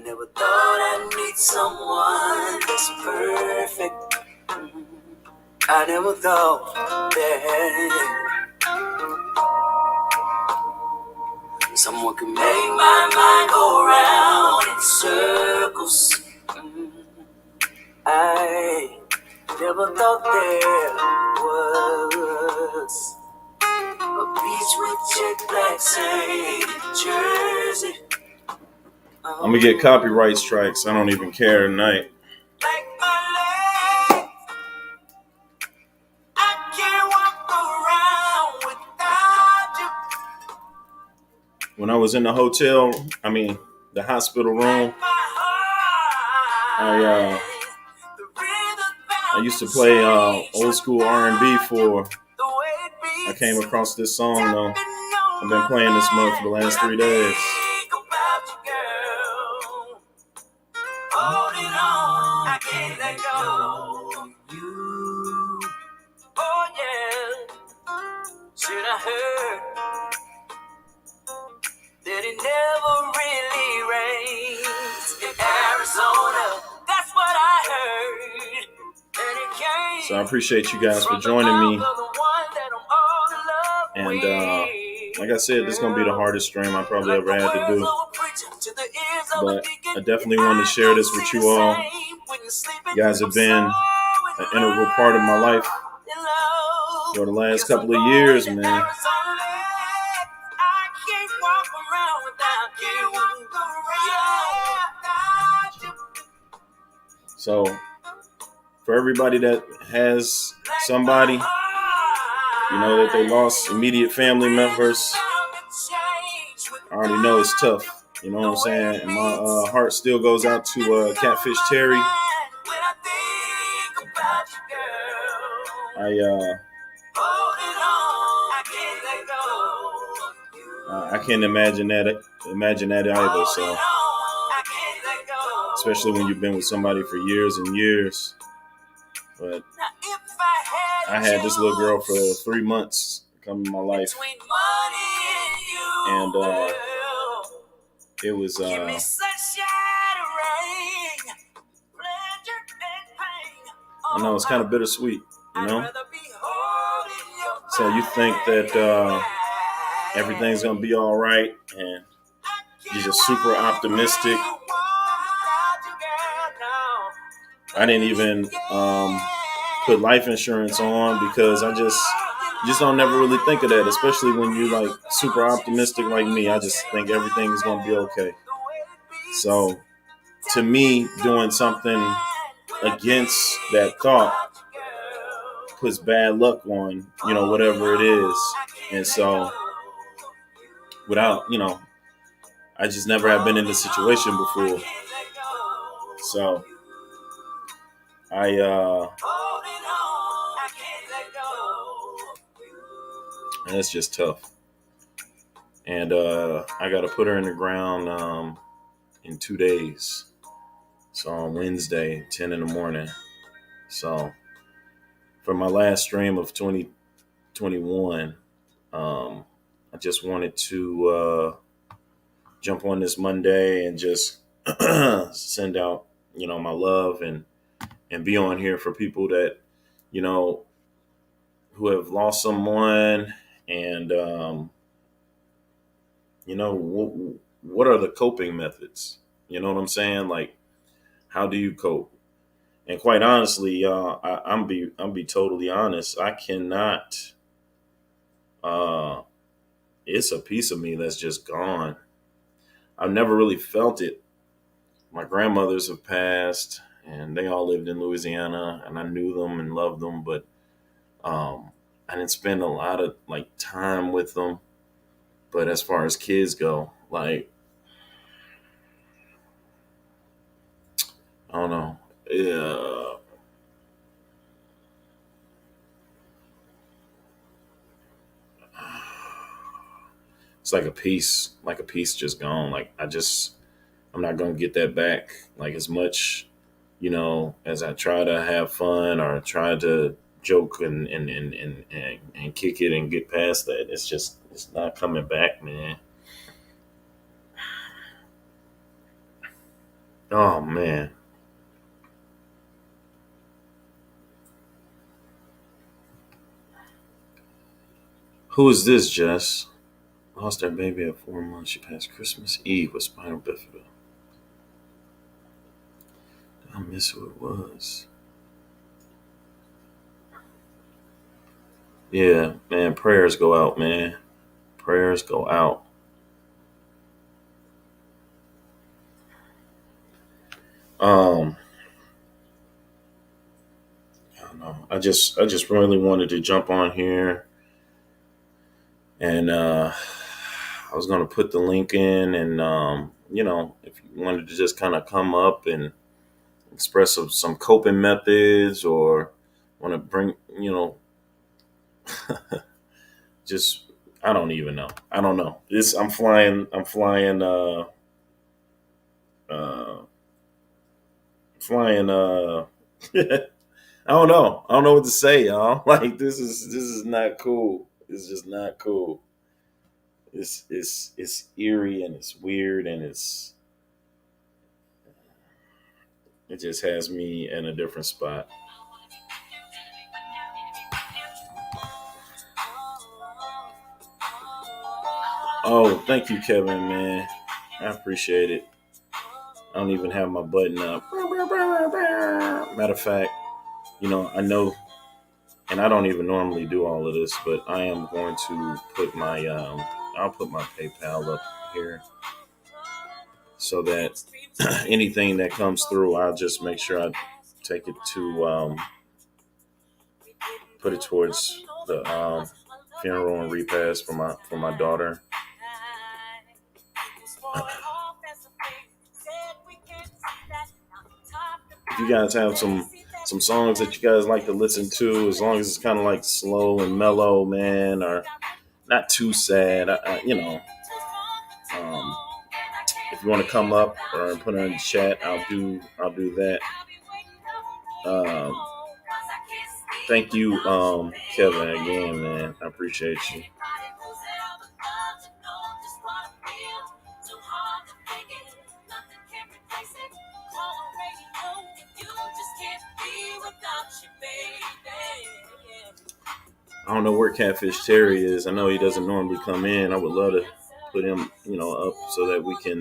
never thought I'd meet someone this perfect. I never thought that someone could make my mind go round in circles. I never thought there was a beach with jet black sand Jersey. I'm gonna get copyright strikes. I don't even care tonight. Like my legs, I can't walk around without you. When I was in the hospital room, I used to play old school R&B for. I came across this song though. I've been playing this month for the last 3 days. That it never really rains in Arizona. That's what I heard. So I appreciate you guys for joining me. And like I said, this is going to be the hardest stream I probably ever had to do. But I definitely wanted to share this with you all. You guys have been an integral part of my life for the last couple of years, man. So for everybody that has somebody, that they lost immediate family members, I already know it's tough. You know what I'm saying? And my heart still goes out to Catfish Terry. I can't imagine that either. So, especially when you've been with somebody for years and years. But I had this little girl for 3 months come in my life, and it was I know it's kind of bittersweet, So you think that everything's gonna be all right, and you're just super optimistic. I didn't even put life insurance on because I just don't never really think of that, especially when you're like super optimistic like me. I just think everything is going to be okay. So to me, doing something against that thought puts bad luck on, whatever it is. And so without, I just never have been in this situation before. So and it's just tough. And I got to put her in the ground in 2 days. So on Wednesday, 10 in the morning. So for my last stream of 2021, I just wanted to jump on this Monday and just send out, my love and be on here for people that, who have lost someone. And, what are the coping methods? You know what I'm saying? Like, how do you cope? And quite honestly, y'all, I'm be totally honest. I cannot. It's a piece of me that's just gone. I've never really felt it. My grandmothers have passed, and they all lived in Louisiana, and I knew them and loved them, but I didn't spend a lot of time with them. But as far as kids go, I don't know. It's like a piece just gone. I'm not going to get that back. As much, as I try to have fun or try to joke and kick it and get past that, it's not coming back, man. Oh man. Who is this, Jess? Lost our baby at 4 months. She passed Christmas Eve with spinal bifida. I miss who it was. Yeah, man, prayers go out, man. Prayers go out. Um, I don't know. I just really wanted to jump on here and I was gonna put the link in and if you wanted to just kind of come up and express some coping methods or want to bring, just I don't even know. I don't know. This uh flying I don't know. I don't know what to say, y'all. Like this is not cool. It's just not cool. It's eerie and it's weird and it just has me in a different spot. Oh, thank you, Kevin, man. I appreciate it. I don't even have my button up. Matter of fact, I know, and I don't even normally do all of this, but I am going to put I'll put my PayPal up here so that anything that comes through, I'll just make sure I take it to put it towards the funeral and repast for my daughter. If you guys have some songs that you guys like to listen to, as long as it's kind of like slow and mellow, man, or not too sad, if you want to come up or put it in the chat, I'll do that. Um, Thank you, Kevin, again, man. I appreciate you. I don't know where Catfish Terry is. I know he doesn't normally come in. I would love to put him, up so that we can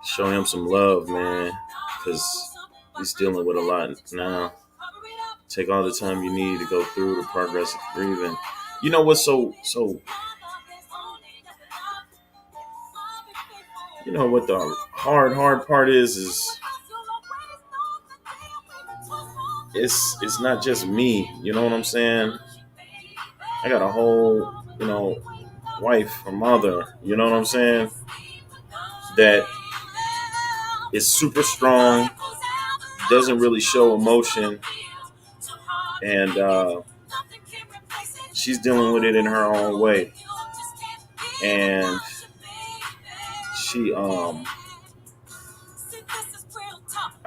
show him some love, man, because he's dealing with a lot now. Take all the time you need to go through the progress of grieving. You know what's so you know what the hard part is it's not just me, you know what I'm saying? I got a whole, wife or mother, you know what I'm saying? That is super strong, doesn't really show emotion, and she's dealing with it in her own way. And she I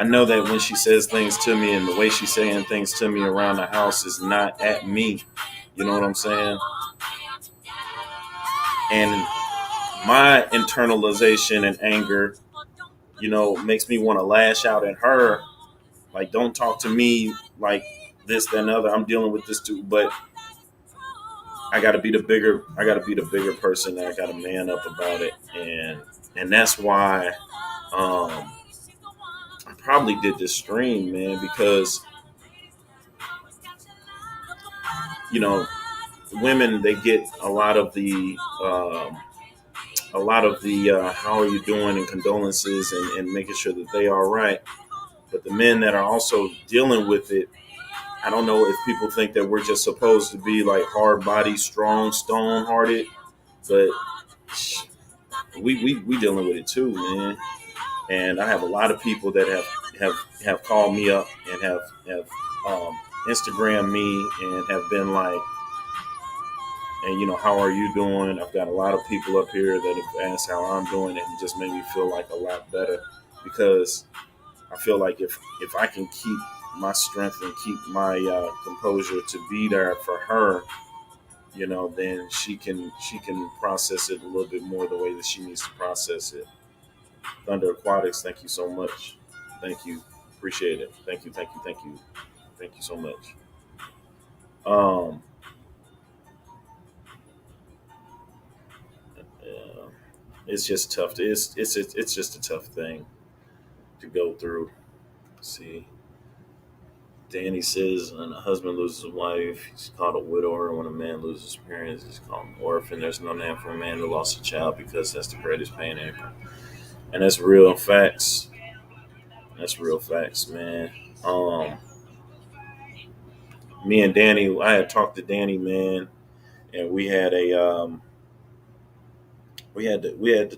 know that when she says things to me and the way she's saying things to me around the house is not at me. You know what I'm saying? And my internalization and anger, makes me want to lash out at her. Like, don't talk to me like this, that, and the other. I'm dealing with this too, but I gotta be the bigger person. I gotta man up about it. And that's why I probably did this stream, man, because women, they get a lot of the how are you doing and condolences and making sure that they are right. But the men that are also dealing with it, I don't know if people think that we're just supposed to be like hard body, strong, stone hearted, but we dealing with it too, man. And I have a lot of people that have called me up and have Instagram me and have been like, and how are you doing? I've got a lot of people up here that have asked how I'm doing, and it just made me feel like a lot better, because I feel like if I can keep my strength and keep my composure to be there for her, then she can process it a little bit more the way that she needs to process it. Thunder Aquatics, thank you so much. Thank you. Appreciate it. Thank you, thank you, thank you. Thank you so much. Um yeah, it's just tough. It's just a tough thing to go through. See, Danny says when a husband loses a wife, he's called a widower. When a man loses his parents, he's called an orphan. There's no name for a man who lost a child because that's the greatest pain ever. And that's real facts. That's real facts, man. Um, Me and Danny, I had talked to Danny, man, and we had to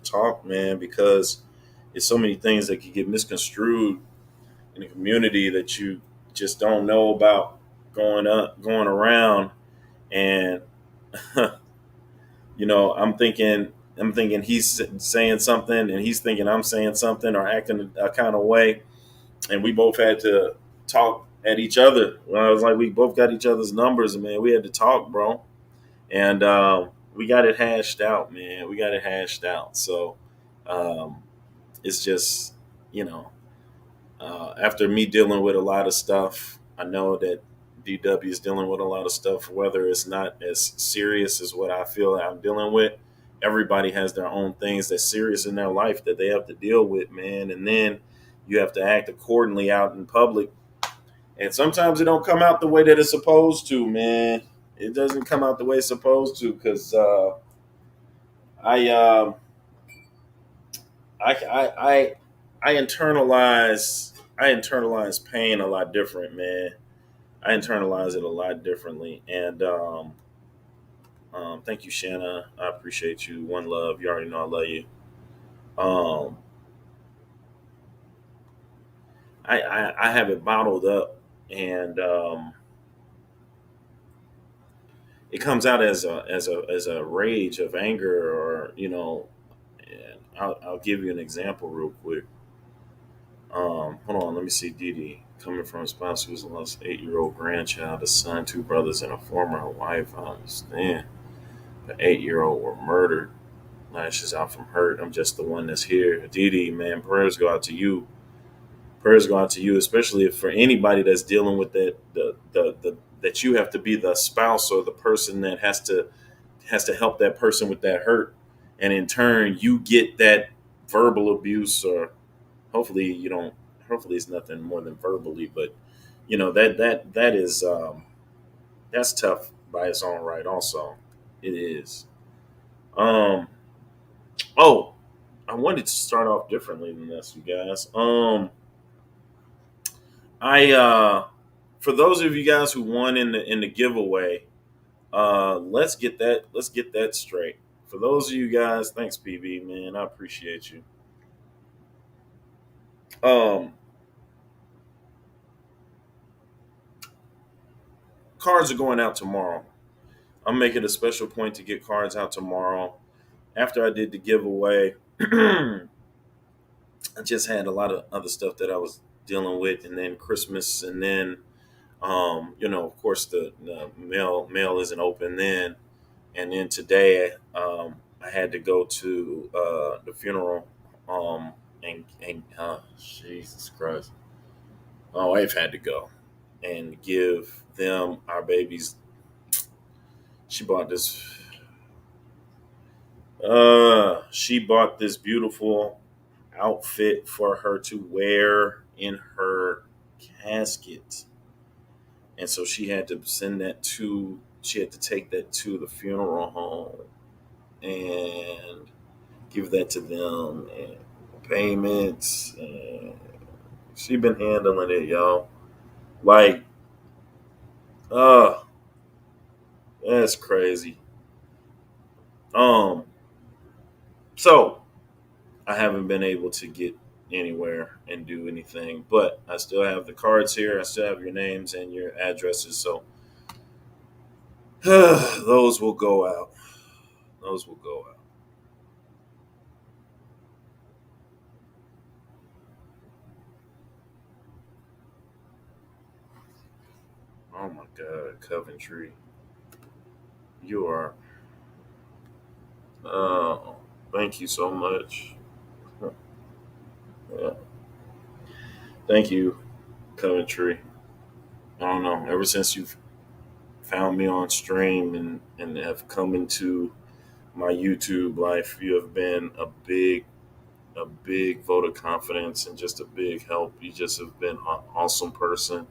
talk, man, because it's so many things that could get misconstrued in the community that you just don't know about going around, and I'm thinking he's saying something, and he's thinking I'm saying something or acting a kind of way, and we both had to talk at each other. Well, I was like, we both got each other's numbers, and man, we had to talk, bro, and we got it hashed out, man. We got it hashed out. So um, it's just, you know, after me dealing with a lot of stuff, I know that DW is dealing with a lot of stuff, whether it's not as serious as what I feel I'm dealing with. Everybody has their own things that's serious in their life that they have to deal with, man. And then you have to act accordingly out in public. And sometimes it don't come out the way that it's supposed to, man. It doesn't come out the way it's supposed to because I, um I I internalize pain a lot different, man. I internalize it a lot differently, and thank you, Shanna. I appreciate you. One love. You already know I love you. Um, I have it bottled up, and it comes out as a rage of anger, or And I'll give you an example real quick. Hold on, let me see. Didi, coming from a spouse who's lost 8-year-old grandchild, a son, two brothers, and a former wife. I understand. The 8-year-old were murdered. Lashes out from hurt. I'm just the one that's here. Didi, man, prayers go out to you. Prayers go out to you, especially if for anybody that's dealing with that you have to be the spouse or the person that has to help that person with that hurt, and in turn you get that verbal abuse, or hopefully you don't. Hopefully it's nothing more than verbally, but that is that's tough by its own right. Also, it is. Um. Oh, I wanted to start off differently than this, you guys. I For those of you guys who won in the giveaway, let's get that straight. For those of you guys, thanks, PB, man. I appreciate you. Um, Cards are going out tomorrow. I'm making a special point to get cards out tomorrow. After I did the giveaway, I just had a lot of other stuff that I was dealing with, and then Christmas, and then of course the mail isn't open then, and then today I had to go to the funeral, and Jesus Christ, my wife had to go and give them our babies. She bought this. She bought this beautiful outfit for her to wear in her casket, and so she had to send that to. She had to take that to the funeral home and give that to them, and payments. And she been handling it, y'all. Like, uh, that's crazy. Um, so I haven't been able to get anywhere and do anything, but I still have the cards here. I still have your names and your addresses, so those will go out. Those will go out. Oh my God, Coventry, you are. Oh, thank you so much. Thank you, Coventry. I don't know. Ever since you've found me on stream and have come into my YouTube life, you have been a big vote of confidence and just a big help. You just have been an awesome person.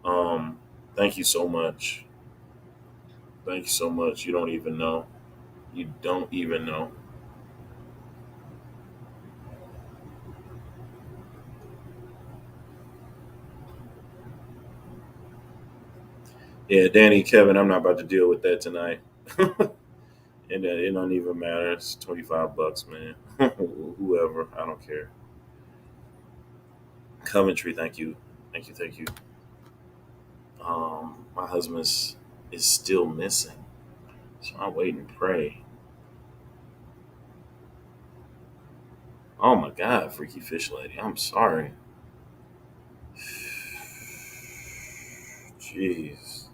Um, Thank you so much. Thank you so much. You don't even know. You don't even know. Yeah, Danny, Kevin, I'm not about to deal with that tonight. And it don't even matter. It's $25, man. Whoever, I don't care. Coventry, thank you, thank you, thank you. My husband is still missing, so I wait and pray. Oh my God, freaky fish lady, I'm sorry. Jeez,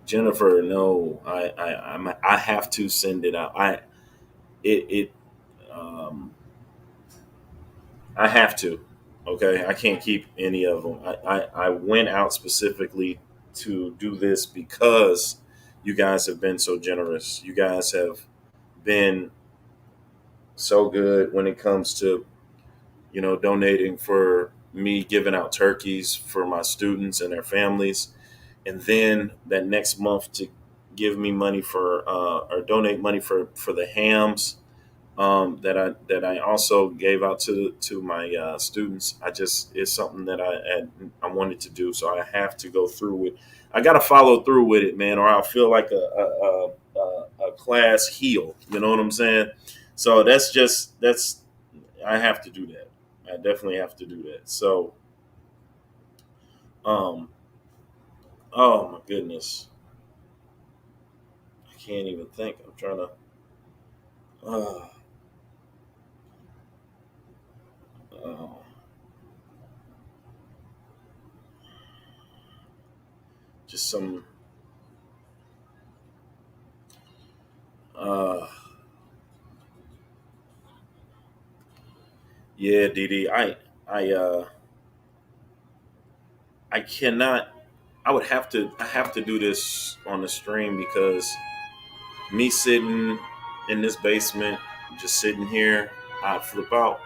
Jennifer, no, I have to send it out. It um I have to. Okay, I can't keep any of them. I went out specifically to do this because you guys have been so generous. You guys have been so good when it comes to donating for me giving out turkeys for my students and their families, and then that next month to give me money for or donate money for the hams that I also gave out to my students. I just it's something that I wanted to do, so I have to go through with. I got to follow through with it, man, or I'll feel like a class heel. You know what I'm saying? So that's I have to do that. I definitely have to do that. So, um, oh my goodness, I can't even think. I'm trying to. Uh, uh, just some. Uh, yeah, Dee Dee, I I cannot. I would have to. I have to do this on the stream because me sitting in this basement, just sitting here, I'd flip out.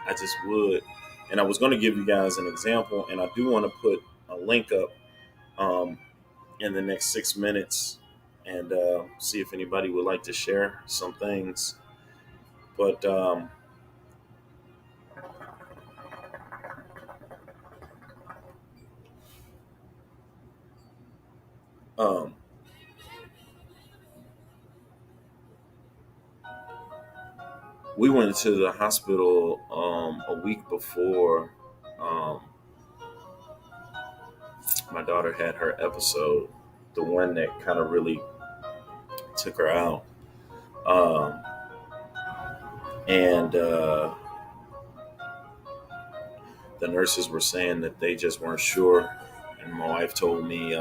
I just would. And I was going to give you guys an example, and I do want to put a link up um, in the next 6 minutes and see if anybody would like to share some things. But um, we went to the hospital a week before um, my daughter had her episode, the one that kind of really took her out. Um, and the nurses were saying that they just weren't sure. And my wife told me,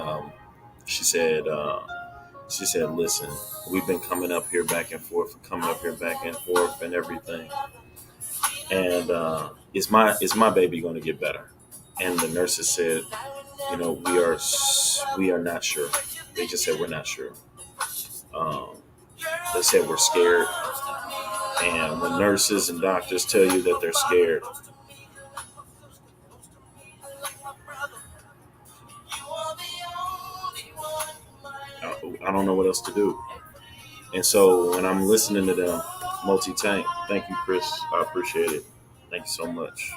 she said, listen, we've been coming up here back and forth, coming up here back and forth, and everything. And is my baby going to get better? And the nurses said, we are not sure. They just said we're not sure. Um, they said we're scared. And when nurses and doctors tell you that they're scared, I don't know what else to do. And so when I'm listening to them, multi tank, thank you, Chris. I appreciate it. Thank you so much.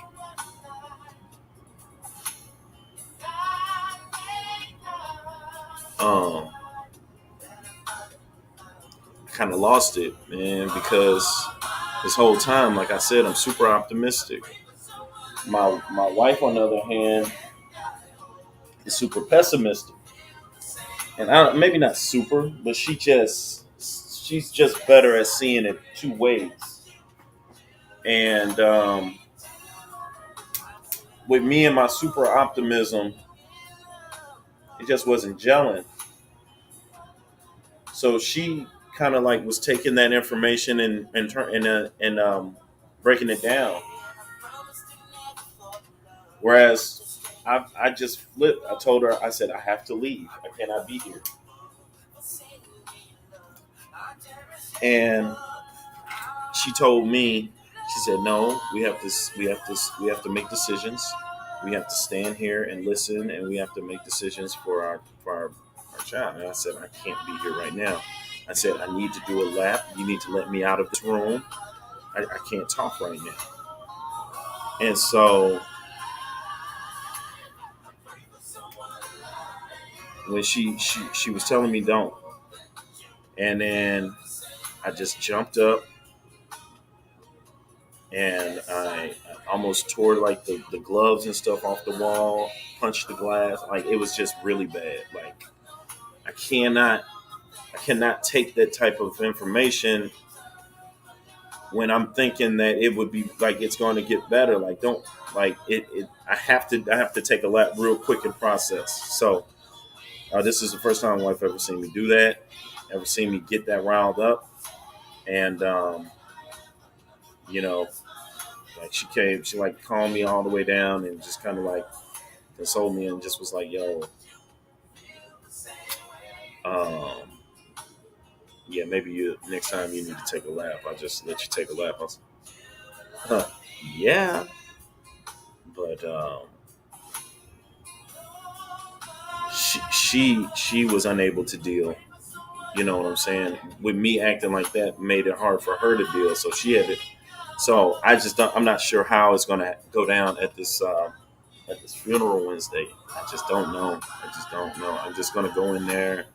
Um, Kind of lost it, man, because this whole time, like I said, I'm super optimistic. My wife, on the other hand, is super pessimistic, and maybe not super, but she's just better at seeing it two ways. And with me and my super optimism, it just wasn't gelling. So she kind of like was taking that information and breaking it down. Whereas I just flipped. I told her, I said, I have to leave. I cannot be here. And she told me, she said, no, we have to make decisions. We have to stand here and listen, and we have to make decisions for our child. And I said, I can't be here right now. I said, I need to do a lap. You need to let me out of this room. I can't talk right now. And so when she was telling me don't, and then I just jumped up and I almost tore like the gloves and stuff off the wall, punched the glass. Like it was just really bad. Like I cannot I cannot take that type of information when I'm thinking that it would be like it's going to get better. Like don't like it I have to take a lap real quick and process. So this is the first time my wife ever seen me do that, ever seen me get that riled up. And you know, like she like calmed me all the way down and just kind of like consoled me and just was like, yo, um, yeah, maybe you next time you need to take a lap. I'll just let you take a lap. I was, huh, yeah, but she was unable to deal. You know what I'm saying? With me acting like that made it hard for her to deal. So she had it. So I just don't, I'm not sure how it's going to go down at this funeral Wednesday. I just don't know. I just don't know. I'm just going to go in there.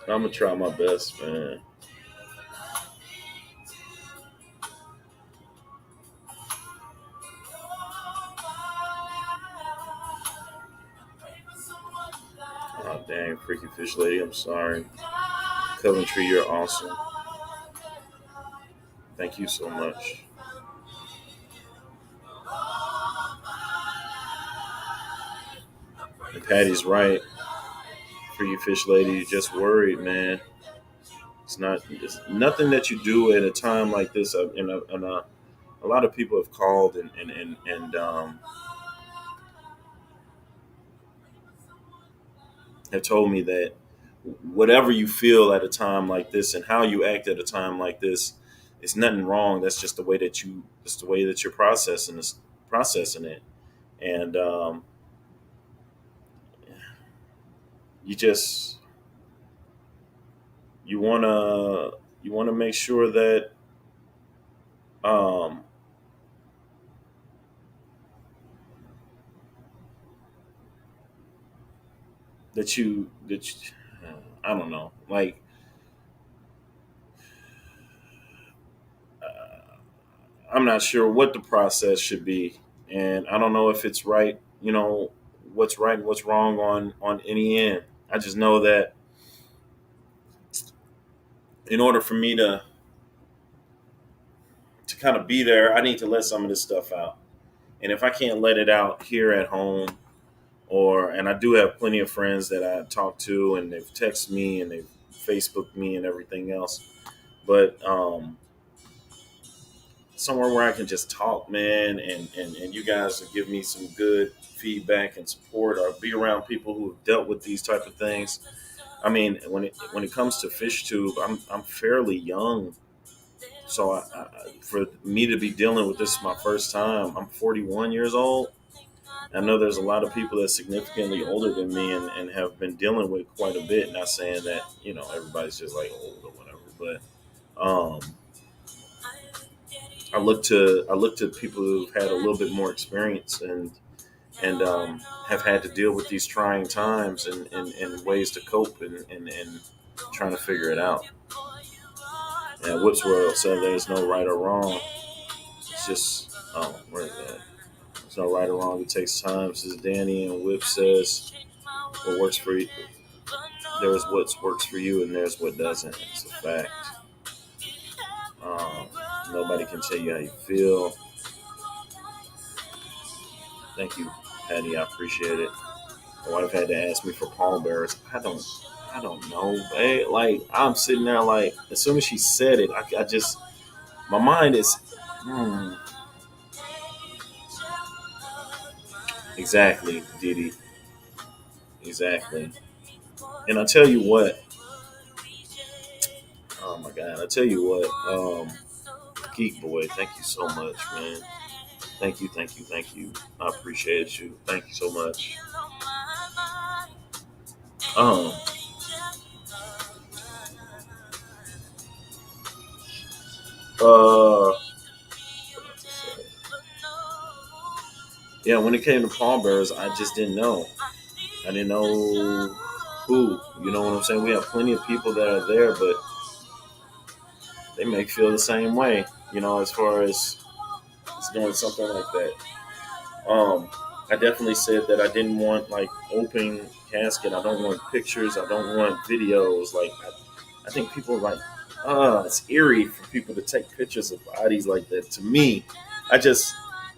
I'm going to try my best, man. Oh, dang, Freaky Fish Lady, I'm sorry. Coventry, you're awesome. Thank you so much. And Patty's right. Freaky Fish Lady, you're just worried, man. It's nothing that you do at a time like this. A lot of people have called and have told me that whatever you feel at a time like this and how you act at a time like this is nothing wrong. That's just the way that it's the way that you're processing it. And you just you wanna make sure um, that you, I don't know, like I'm not sure what the process should be, and I don't know if it's right. You know what's right and what's wrong on any end. I just know that in order for me to kind of be there, I need to let some of this stuff out. And if I can't let it out here at home, and I do have plenty of friends that I talk to, and they've texted me and they've Facebooked me and everything else, but somewhere where I can just talk, man, and you guys will give me some good feedback and support, or be around people who have dealt with these type of things. I mean, when it comes to FishTube, I'm fairly young, so for me to be dealing with this my first time, I'm 41 years old. I know there's a lot of people that's significantly older than me and have been dealing with quite a bit. Not saying that everybody's just like old or whatever, but I look to people who've had a little bit more experience and have had to deal with these trying times and ways to cope and trying to figure it out. And Whips World said there's no right or wrong. It's just where is that? There's no right or wrong. It takes time, says Danny. And Whip says what works for you. There's what works for you, and there's what doesn't. It's a fact. Um, Nobody can tell you how you feel. Thank you, Patty. I appreciate it. My wife had to ask me for pallbearers. I don't know. Like I'm sitting there, like as soon as she said it, I just my mind is Hmm. Exactly, Didi. Exactly. And I tell you what. Oh my God. I tell you what. Geek Boy, thank you so much, man. Thank you, thank you, thank you. I appreciate you. Thank you so much. Um, uh, yeah, when it came to pallbearers, I just didn't know. I didn't know who. You know what I'm saying? We have plenty of people that are there, but they may feel the same way. You know, as far as doing something like that. I definitely said that I didn't want like open casket. I don't want pictures. I don't want videos. Like I think people are like, it's eerie for people to take pictures of bodies like that. To me, I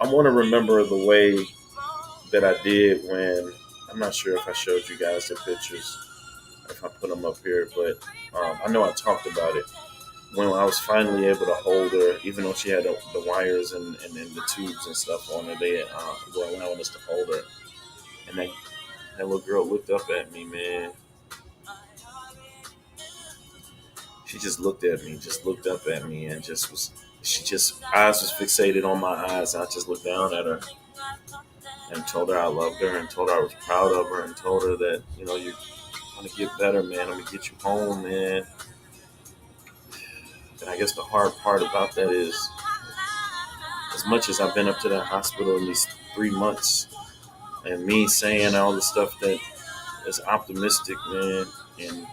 want to remember the way that I did when I'm not sure if I showed you guys the pictures, if I put them up here, but I know I talked about it when I was finally able to hold her, even though she had the wires and the tubes and stuff on her. They were allowing us to hold her, and that little girl looked up at me, man. She just looked at me, just looked up at me, and just was. She just eyes was fixated on my eyes. And I just looked down at her and told her I loved her, and told her I was proud of her, and told her that you're gonna get better, man. I'm gonna get you home, man. And I guess the hard part about that is, as much as I've been up to that hospital in these 3 months, and me saying all the stuff that is optimistic, man, and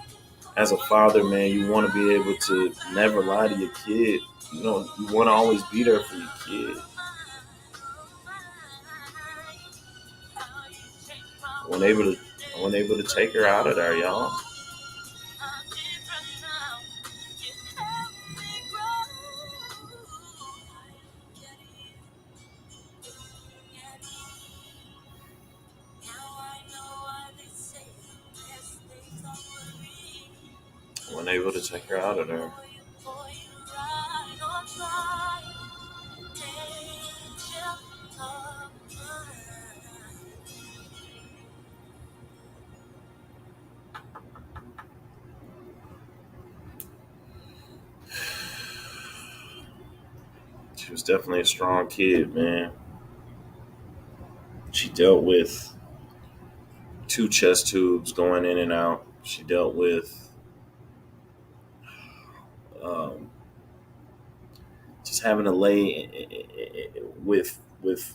as a father, man, you want to be able to never lie to your kid. You want to always be there for your kid. I wasn't able to, I wasn't able to take her out of there, y'all. I wasn't able to take her out of there. She was definitely a strong kid, man. She dealt with 2 chest tubes going in and out. She dealt with um, just having to lay with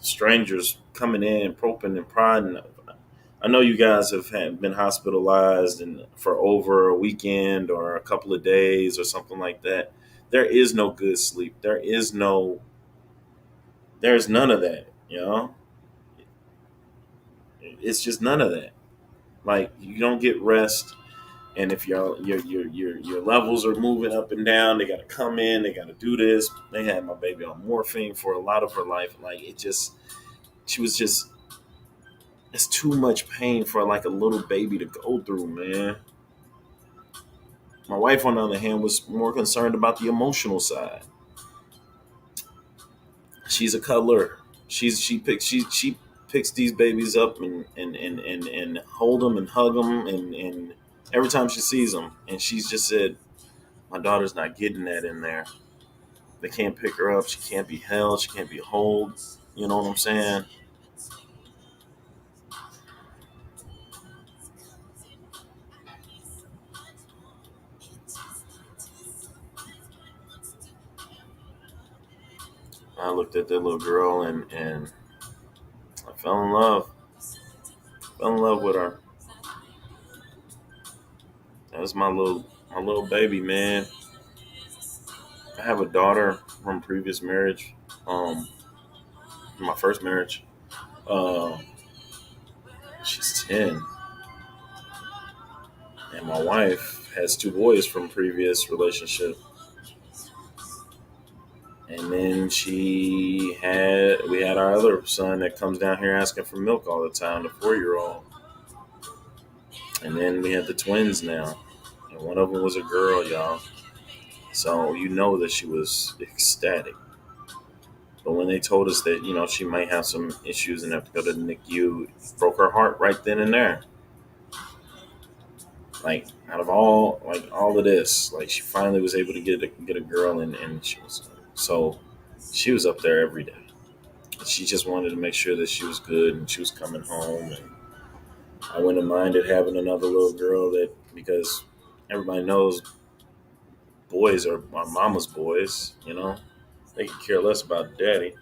strangers coming in, proping and prodding. I know you guys have been hospitalized and for over a weekend or a couple of days or something like that. There is no good sleep. There's none of that. It's just none of that. Like you don't get rest, and if your levels are moving up and down, they got to come in. They got to do this. They had my baby on morphine for a lot of her life. Like she was just. It's too much pain for like a little baby to go through, man. My wife, on the other hand, was more concerned about the emotional side. She's a cuddler. She picks these babies up and hold them and hug them and every time she sees them, and she's just said, my daughter's not getting that in there. They can't pick her up. She can't be held. She can't be held. You know what I'm saying? I looked at that little girl and I fell in love. Fell in love with her. That was my little baby, man. I have a daughter from previous marriage. My first marriage. Um, she's 10, and my wife has 2 boys from previous relationship. And then we had our other son that comes down here asking for milk all the time, the 4-year-old. And then we had the twins now, and one of them was a girl, y'all. So you know that she was ecstatic. But when they told us that, she might have some issues and have to go to the NICU, it broke her heart right then and there. Like out of all of this, like she finally was able to get a girl, and she was up there every day. She just wanted to make sure that she was good and she was coming home. And I wouldn't have minded having another little girl, because everybody knows boys are mama's boys. They can care less about daddy.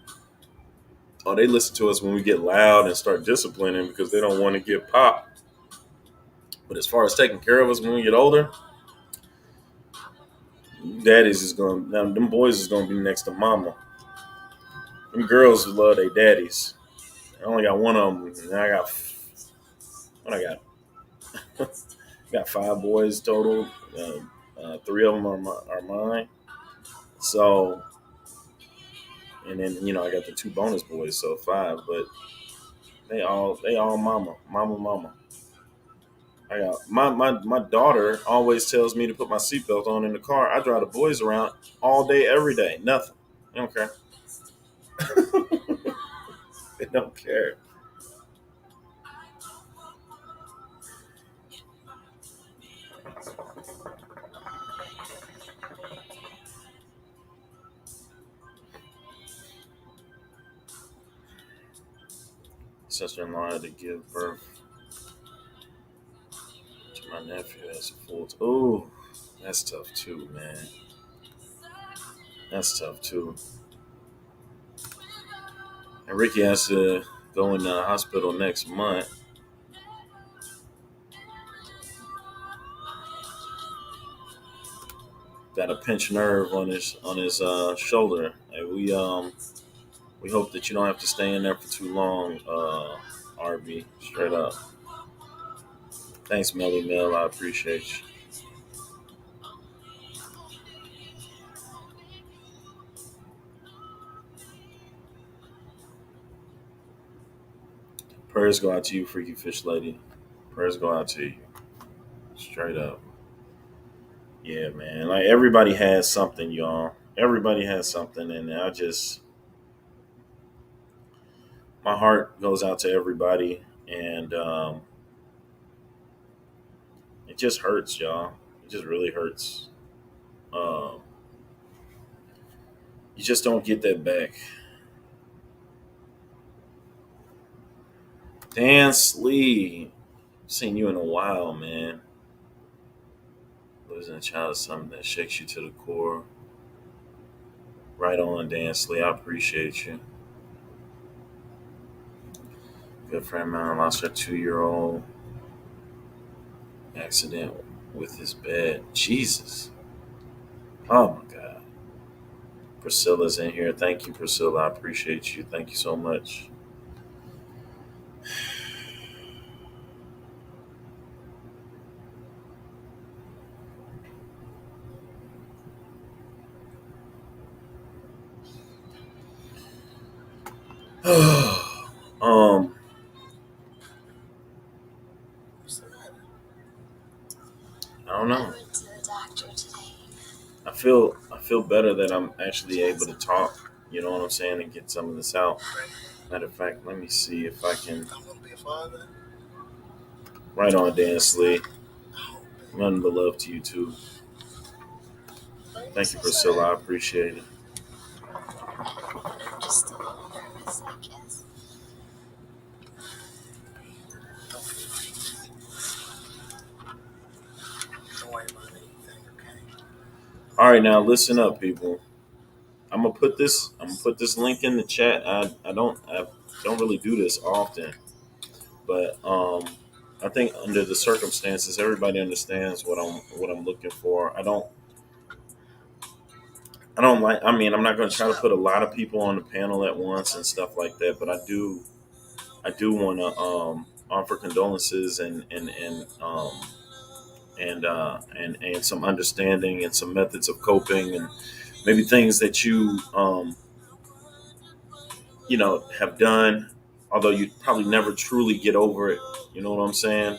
Oh, they listen to us when we get loud and start disciplining because they don't want to get popped. But as far as taking care of us when we get older, daddies is going now. Them boys is going to be next to mama. Them girls love their daddies. I only got one of them, and I got what I got. Got 5 boys total. 3 of them are mine. So, and then I got the 2 bonus boys, so 5. But they all mama. I got my daughter always tells me to put my seatbelt on in the car. I drive the boys around all day, every day. Nothing. They don't care. They don't care. Sister-in-law had to give birth to my nephew as a full. Oh, that's tough too, man. That's tough too. And Ricky has to go in the hospital next month. Got a pinched nerve on his shoulder. And we hope that you don't have to stay in there for too long, RB. Straight up. Thanks, Melly Mel. I appreciate you. Prayers go out to you, Freaky Fish Lady. Prayers go out to you. Straight up. Yeah, man. Like everybody has something, y'all. Everybody has something, and my heart goes out to everybody, and it just hurts, y'all. It just really hurts. Um, you just don't get that back. Dan Slee, seen you in a while, man. Losing a child is something that shakes you to the core. Right on, Dan Slee. I appreciate you. Good friend of mine lost her 2-year-old accident with his bed. Jesus. Oh my God. Priscilla's in here. Thank you, Priscilla. I appreciate you. Thank you so much. um, I don't know. I feel better that I'm actually able to talk. You know what I'm saying, and get some of this out. Matter of fact, let me see if I can. Right on, Dan Slee. Nothing but love to you too. Thank you, Priscilla. I appreciate it. All right, now listen up, people. I'm gonna put this link in the chat. I don't really do this often, but I think under the circumstances, everybody understands what I'm looking for. I don't like. I mean, I'm not going to try to put a lot of people on the panel at once and stuff like that. But I do want to offer condolences and some understanding and some methods of coping and maybe things that you have done, although you probably never truly get over it. You know what I'm saying?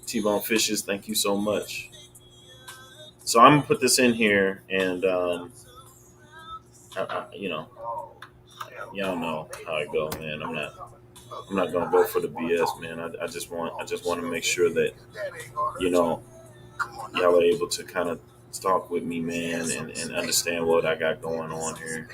T-Bone Fishes, thank you so much. So I'm gonna put this in here, and y'all know how I go, man. I'm not gonna go for the BS, man. I just want to make sure that you know y'all are able to kind of talk with me, man, and understand what I got going on here.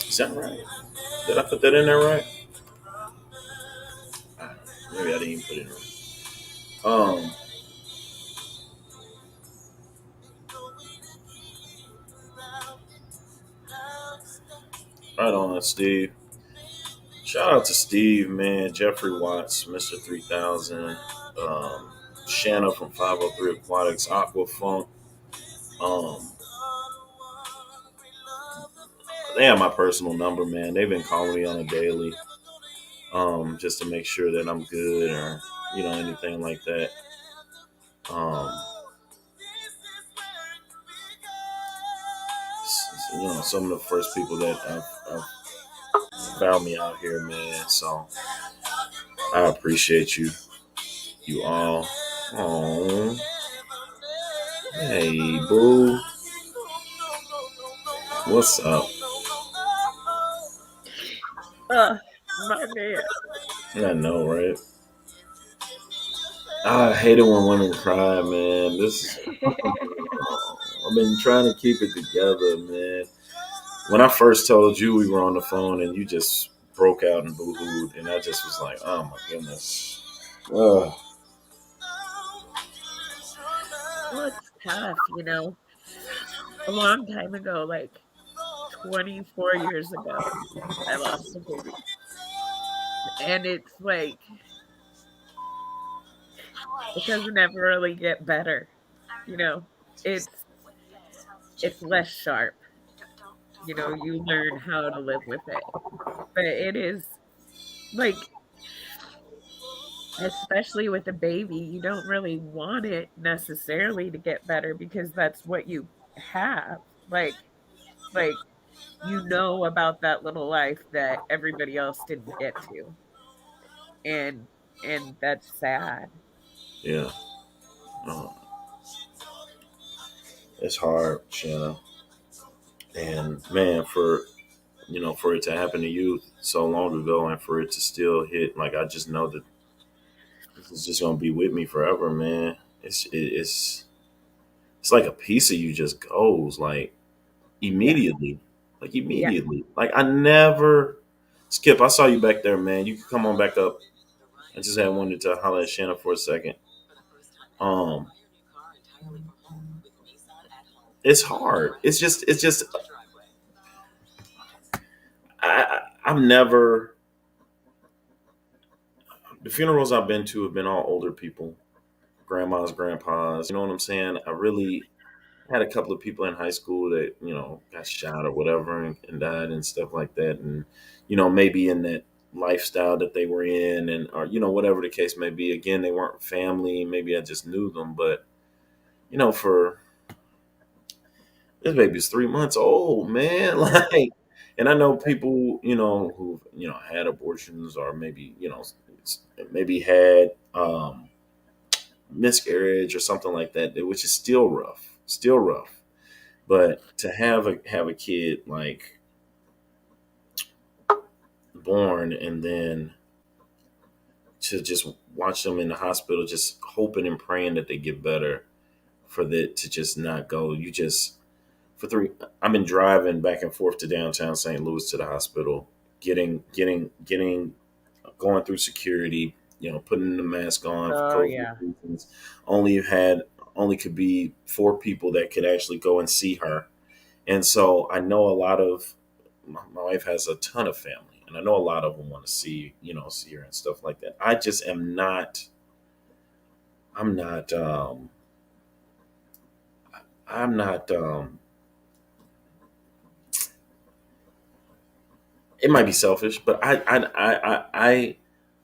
Is that right? Did I put that in there right? Maybe I didn't even put it in right. Right on, Steve. Shout out to Steve, man. Jeffrey Watts, Mr. 3000. Shanna from 503 Aquatics, Aqua Funk. Um, they have my personal number, man. They've been calling me on a daily, just to make sure that I'm good or anything like that. Um, some of the first people that have found me out here, man. So I appreciate you all. Oh, hey, boo, what's up? My man. I know, right? I hate it when women cry, man. I've been trying to keep it together, man. When I first told you we were on the phone and you just broke out and boo-hooed, and I just was like, oh my goodness. Ugh. Well, it's tough, you know. A long time ago, like 24 years ago, I lost a baby. And it's like, it doesn't ever really get better, you know. It's it's less sharp. You know, you learn how to live with it. But it is like, especially with a baby, you don't really want it necessarily to get better because that's what you have. Like you know about that little life that everybody else didn't get to. And that's sad. Yeah. Uh, it's hard, Shanna. And man, for it to happen to you so long ago and for it to still hit, like I just know that this is just gonna be with me forever, man. It's like a piece of you just goes like Yeah. immediately. Like Yeah. immediately. Like I never Skip, I saw you back there, man. You can come on back up. I just had wanted to holler at Shanna for a second. Um, it's hard. It's just I've never the funerals I've been to have been all older people, grandmas, grandpas. You know what I'm saying? I really had a couple of people in high school that got shot or whatever and died and stuff like that, and maybe in that lifestyle that they were in, and or whatever the case may be. Again, they weren't family. Maybe I just knew them, but for this baby's 3 months old, man. Like, and I know people, who had abortions or maybe maybe had miscarriage or something like that, which is still rough, still rough. But to have a kid like born and then to just watch them in the hospital, just hoping and praying that they get better, for that to just not go. You just for three. I've been driving back and forth to downtown St. Louis to the hospital, getting going through security. Putting the mask on for Oh COVID yeah. reasons. Only could be 4 people that could actually go and see her. And so I know a lot of my wife has a ton of family, and I know a lot of them want to see her and stuff like that. I just am not. I'm not. I'm not. it might be selfish, but I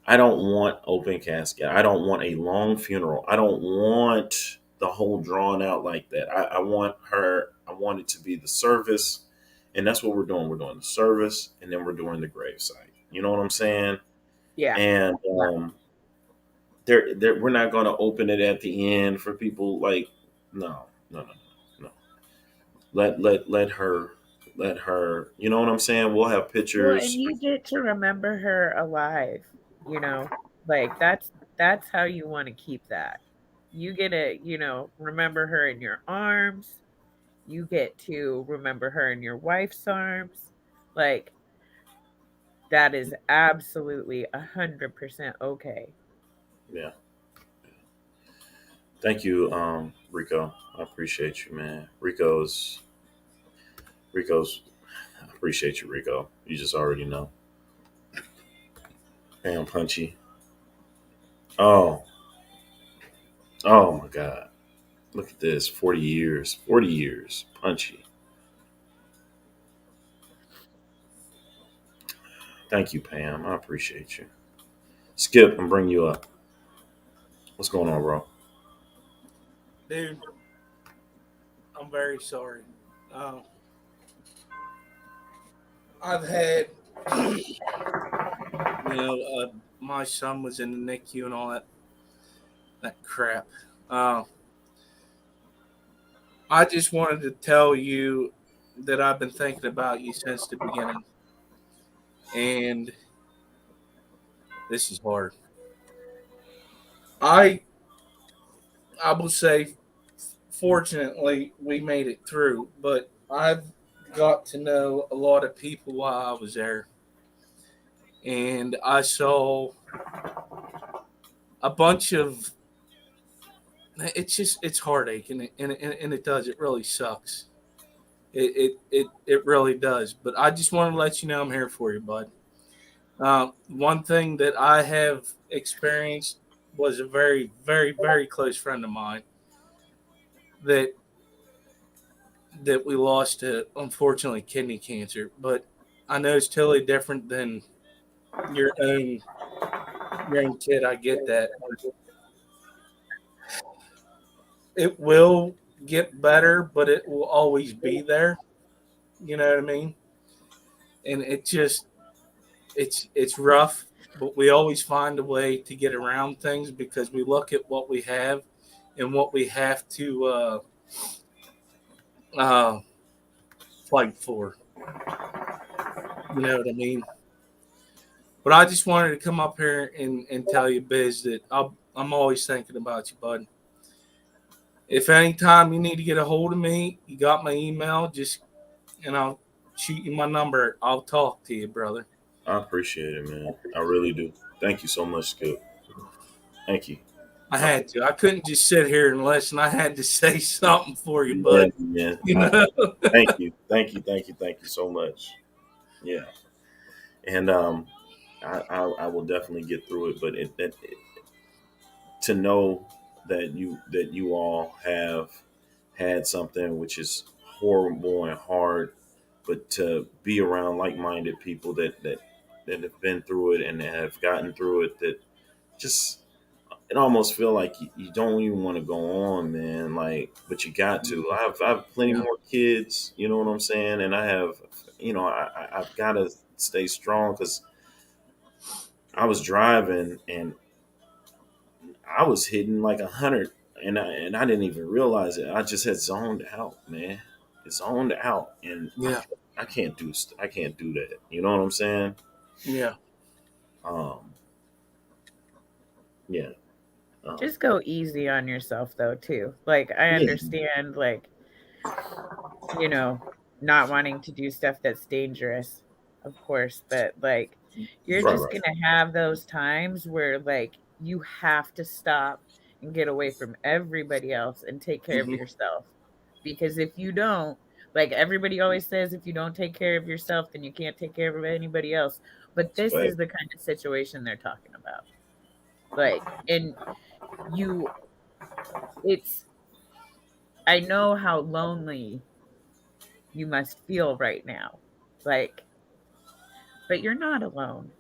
don't want open casket. I don't want a long funeral. I don't want the whole drawn out like that. I want her. I want it to be the service, and that's what we're doing. We're doing the service, and then we're doing the gravesite. You know what I'm saying? Yeah. And we're not going to open it at the end for people. Like, no, no, no, no. Let her. You know what I'm saying? We'll have Well, and pictures. you get to remember her alive, you know? Like that's how you want to keep that. You get to, remember her in your arms. You get to remember her in your wife's arms. Like that is absolutely 100% okay. Yeah. Thank you, Rico. I appreciate you, man. Rico's. I appreciate you, Rico. You just already know. Damn, Punchy. Oh, oh my God. Look at this. 40 years. 40 years. Punchy. Thank you, Pam. I appreciate you. Skip, I'm bringing you up. What's going on, bro? Dude, I'm very sorry. Uh, I've had, my son was in the NICU and all that crap. Uh, I just wanted to tell you that I've been thinking about you since the beginning, and this is hard. I I will say, fortunately, we made it through, but I've got to know a lot of people while I was there, and I saw a bunch of. It's heartache, and it does. It really sucks. It really does. But I just want to let you know I'm here for you, bud. One thing that I have experienced was a very, very, very close friend of mine that we lost to, unfortunately, kidney cancer. But I know it's totally different than your own kid. I get that. It will get better, but it will always be there. You know what I mean? And it's rough, but we always find a way to get around things because we look at what we have and what we have to uh, fight for. You know what I mean? But I just wanted to come up here and tell you, Biz, that I'm always thinking about you, bud. If anytime you need to get a hold of me, you got my email, and I'll shoot you my number. I'll talk to you, brother. I appreciate it, man. I really do. Thank you so much, Skip. Thank you. I had to. I couldn't just sit here and listen. I had to say something for you, Yeah, bud. yeah. You know? Thank you. Thank you. Thank you. Thank you so much. Yeah. And I will definitely get through it. But to know that you all have had something which is horrible and hard, but to be around like-minded people that have been through it and have gotten through it, that just it almost feel like you don't even want to go on, man. Like, but you got to. I have plenty Yeah. more kids. You know what I'm saying? And I have, I've got to stay strong because I was driving and I was hitting like 100, and I didn't even realize it. I just had zoned out, man. It's zoned out, and Yeah. I I can't do that. You know what I'm saying? Yeah. Um, yeah. Um, Just go easy on yourself though too. Like I yeah. understand like, you know, not wanting to do stuff that's dangerous, of course, but like you're Right. just Right. going to have those times where like you have to stop and get away from everybody else and take care of Hmm. yourself. Because if you don't, like everybody always says, if you don't take care of yourself, then you can't take care of anybody else. But It's this fake. is the kind of situation they're talking about. Like, and you, it's, I know how lonely you must feel right now. Like, but you're not alone.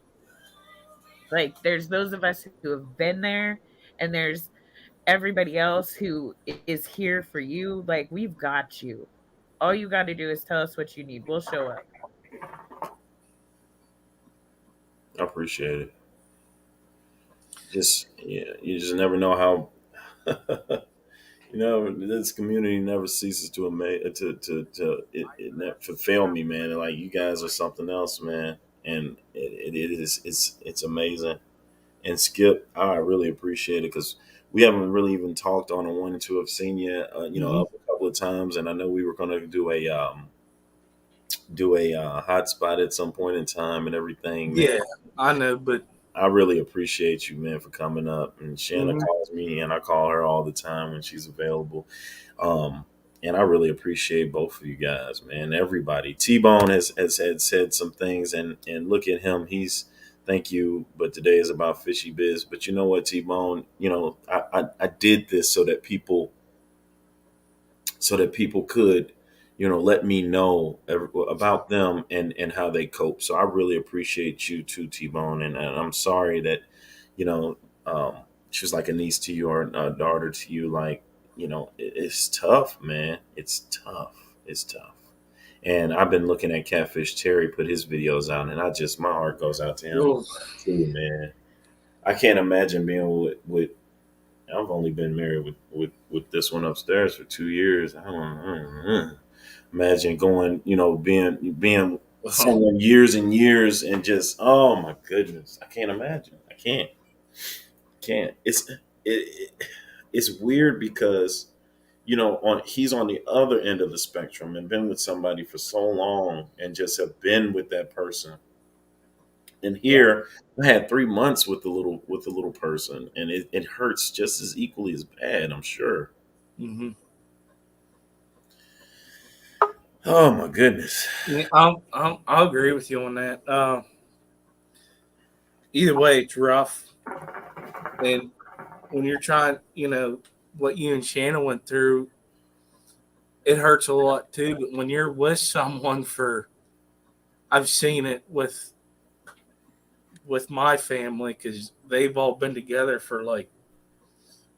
Like, there's those of us who have been there, and there's everybody else who is here for you. Like, we've got you. All you got to do is tell us what you need. We'll show up. I appreciate it. Just yeah, you just never know how. This community never ceases to amaze to fail me, man. Like, you guys are something else, man, and it's amazing. And Skip, I really appreciate it because we haven't really even talked on a 1 and 2 of seen yet. Mhm. Up a couple of times, and I know we were going to do a hotspot at some point in time and everything, man. Yeah, I know, but I really appreciate you, man, for coming up. And Shanna mhm. calls me, and I call her all the time when she's available. Um, and I really appreciate both of you guys, man. Everybody. T Bone has had said some things, and look at him. He's thank you, but today is about fishy biz. But you know what, T Bone? I did this so that people could let me know about them and how they cope. So I really appreciate you too, T-Bone, and I'm sorry that you know um, she was like a niece to you or a daughter to you. Like, it's tough, man. It's tough. And I've been looking at Catfish Terry put his videos out, and my heart goes out to him Oh, too, man. I can't imagine being with I've only been married with this one upstairs for 2 years. I don't imagine going, being with someone years and years and just, oh my goodness, I can't imagine. I can't. It's weird because he's on the other end of the spectrum and been with somebody for so long and just have been with that person. And yeah. here I had 3 months with the little person, and it hurts just as equally as bad, I'm sure. Hmm. Oh my goodness. Yeah, I'll agree with you on that. Either way, it's rough, and when you're trying, what you and Shannon went through, it hurts a lot too. But when you're with someone I've seen it with my family because they've all been together for like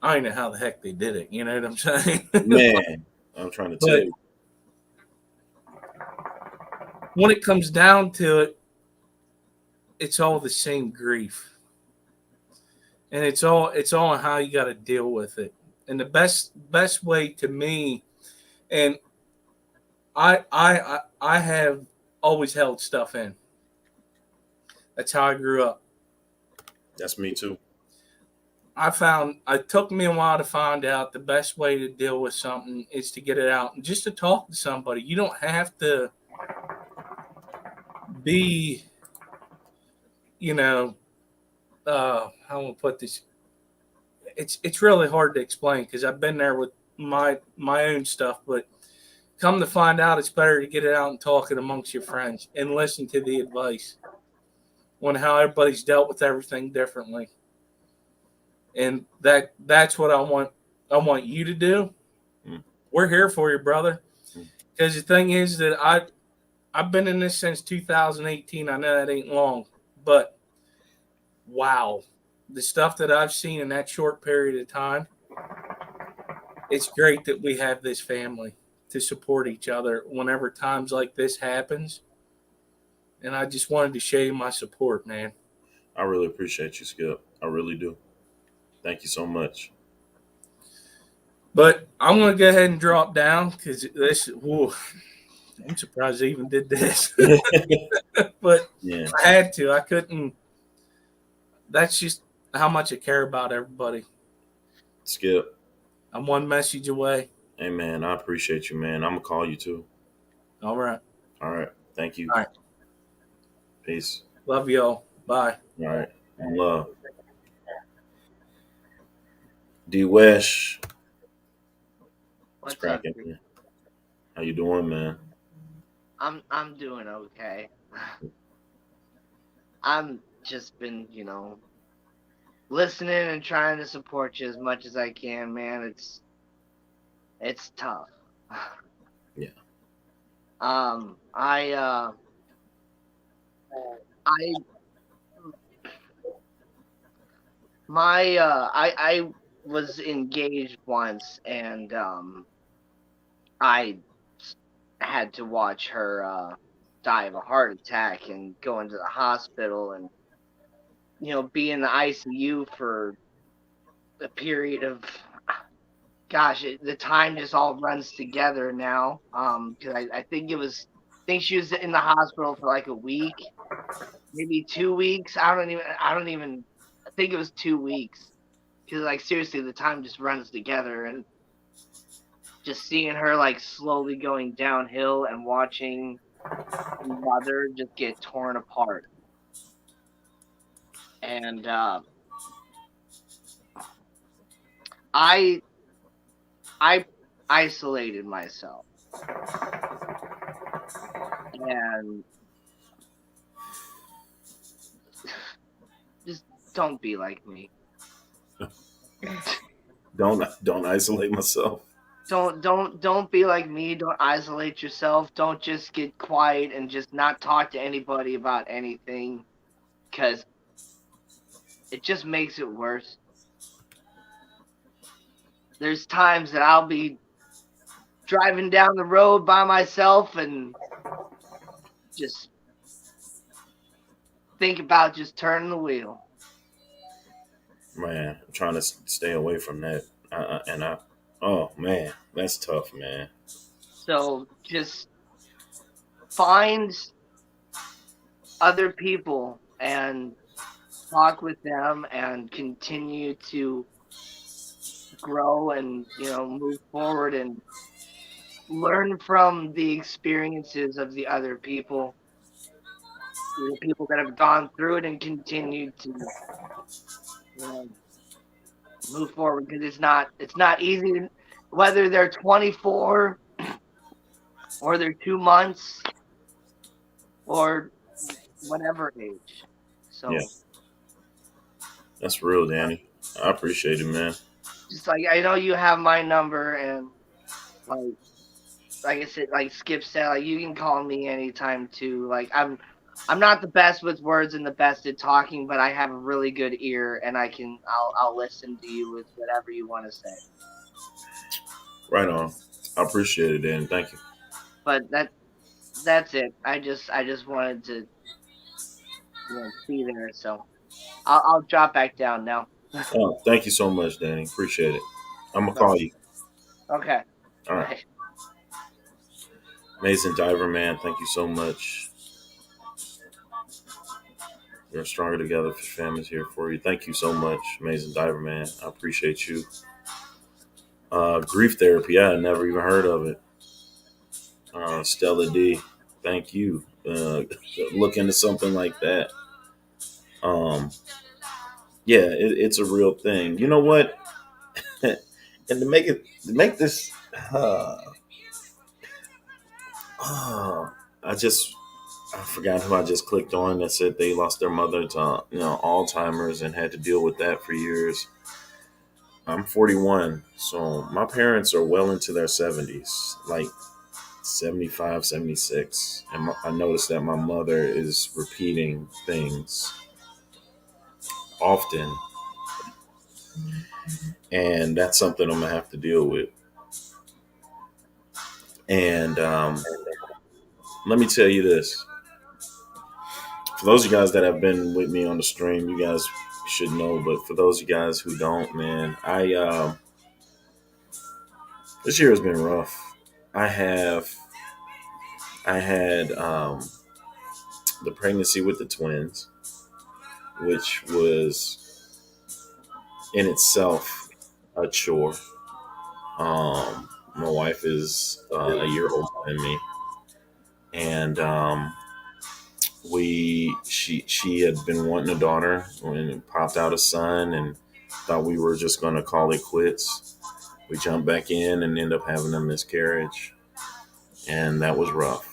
I don't know how the heck they did it. You know what I'm saying? Man, I'm trying to tell But you. when it comes down to it, it's all the same grief, and it's all how you got to deal with it. And the best way to me, and I have always held stuff in. That's how I grew up. That's me too. I found it took me a while to find out the best way to deal with something is to get it out and just to talk to somebody. You don't have to be, you know, how will I put this? It's really hard to explain because I've been there with my own stuff, but come to find out, it's better to get it out and talk it amongst your friends and listen to the advice on how everybody's dealt with everything differently. And that's what I want you to do. Mm, We're here for you, brother. mm. Because the thing is that I've been in this since 2018. I know that ain't long, but wow, the stuff that I've seen in that short period of time, it's great that we have this family to support each other whenever times like this happens. And I just wanted to show you my support, man. I really appreciate you, Skip. I really do. Thank you so much. But I'm gonna go ahead and drop down because this. Whoa, I'm surprised I even did this, but Yeah, I had to. I couldn't. That's just how much I care about everybody. Skip. I'm one message away. Hey man, I appreciate you, man. I'm gonna call you too. All right. All right. Thank you. All right. Peace. Love y'all. Bye. All right. One love. D Wesh. What's What's up? cracking, man? How you doing, man? I'm doing okay. I'm just been, listening and trying to support you as much as I can, man. It's tough. Yeah. I I I was engaged once, and I had to watch her die of a heart attack and go into the hospital, and be in the ICU for a period of, gosh, the time just all runs together now. Because I think she was in the hospital for like a week, maybe 2 weeks. I don't even. I think it was 2 weeks. Because like seriously, the time just runs together, and just seeing her like slowly going downhill and watching her mother just get torn apart, and I I isolated myself, and just don't be like me. Don't isolate myself. Don't be like me. Don't isolate yourself. Don't just get quiet and just not talk to anybody about anything, because it just makes it worse. There's times that I'll be driving down the road by myself and just think about just turning the wheel. Man, I'm trying to stay away from that. Oh man, that's tough, man. So just find other people and talk with them and continue to grow and move forward and learn from the experiences of the other people, the people that have gone through it and continue to move forward, because it's not easy, whether they're 24 or they're 2 months or whatever age. So Yeah, that's real, Danny. I appreciate it, man. just like, I know you have my number, and like I said, like Skip said, like you can call me anytime too. Like I'm not the best with words and the best at talking, but I have a really good ear, and I'll listen to you with whatever you want to say. Right on. I appreciate it, Danny. Thank you. But that's it. I just wanted to be there. So I'll drop back down now. Oh, thank you so much, Danny. Appreciate it. I'm gonna call you. Okay. All right. Amazing diver, man. Thank you so much. We're stronger together. Fish Fam is here for you. Thank you so much, amazing diver, man. I appreciate you. Grief therapy. I had never even heard of it. Stella D. Thank you. Look into something like that. Yeah, it's a real thing. You know what? And to make this, I forgot who I just clicked on that said they lost their mother to Alzheimer's and had to deal with that for years. I'm 41, so my parents are well into their 70s, like 75, 76. And I noticed that my mother is repeating things often, and that's something I'm gonna have to deal with. And let me tell you this: for those of you guys that have been with me on the stream, you guys should know. But for those of you guys who don't, man, this year has been rough. I had the pregnancy with the twins, which was in itself a chore. My wife is a year older than me, and she had been wanting a daughter when it popped out a son, and thought we were just going to call it quits. We jumped back in and ended up having a miscarriage, and that was rough.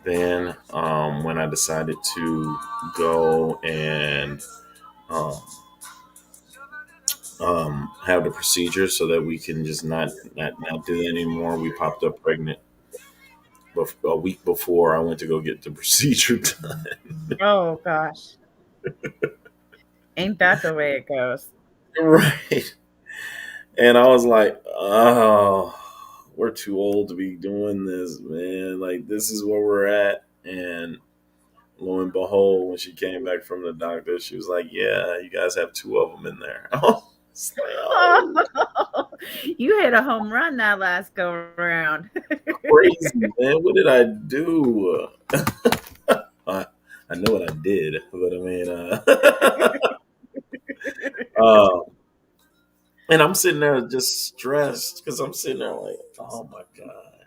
Then when I decided to go and have the procedure so that we can just not do that anymore, we popped up pregnant. a week before I went to go get the procedure done. Oh gosh. Ain't that the way it goes? Right. And I was like, oh, we're too old to be doing this, man. Like, this is where we're at. And lo and behold, when she came back from the doctor, she was like, yeah, you guys have two of them in there. It's like, oh, You hit a home run that last go around. crazy, man. What did I do? I, I know what I did, but I mean, uh, and I'm sitting there just stressed because I'm sitting there like, oh my God,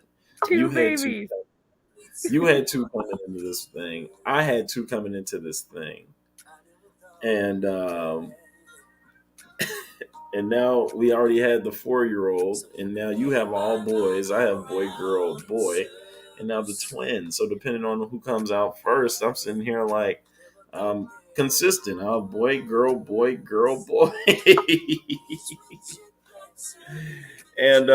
you Two had two, babies. you had two coming into this thing. I had two coming into this thing, and and now we already had the 4-year-old, and now you have all boys. I have boy, girl, boy, and now the twins. So depending on who comes out first, I'm sitting here like consistent. Boy, girl, boy, girl, boy, and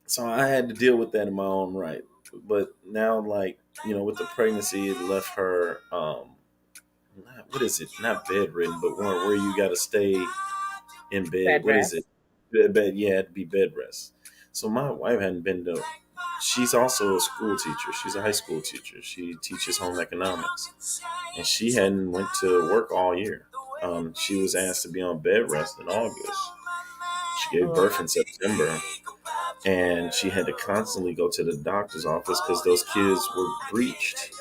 so I had to deal with that in my own right. But now, like, with the pregnancy, it left her what is it? Not bedridden, but where you got to stay in bed. Bed What is it? rest. Bed. Yeah, it'd be bed rest. So my wife hadn't been to. She's also a school teacher. She's a high school teacher. She teaches home economics, and she hadn't went to work all year. She was asked to be on bed rest in August. She gave Oh, birth in September, and she had to constantly go to the doctor's office because those kids were breached.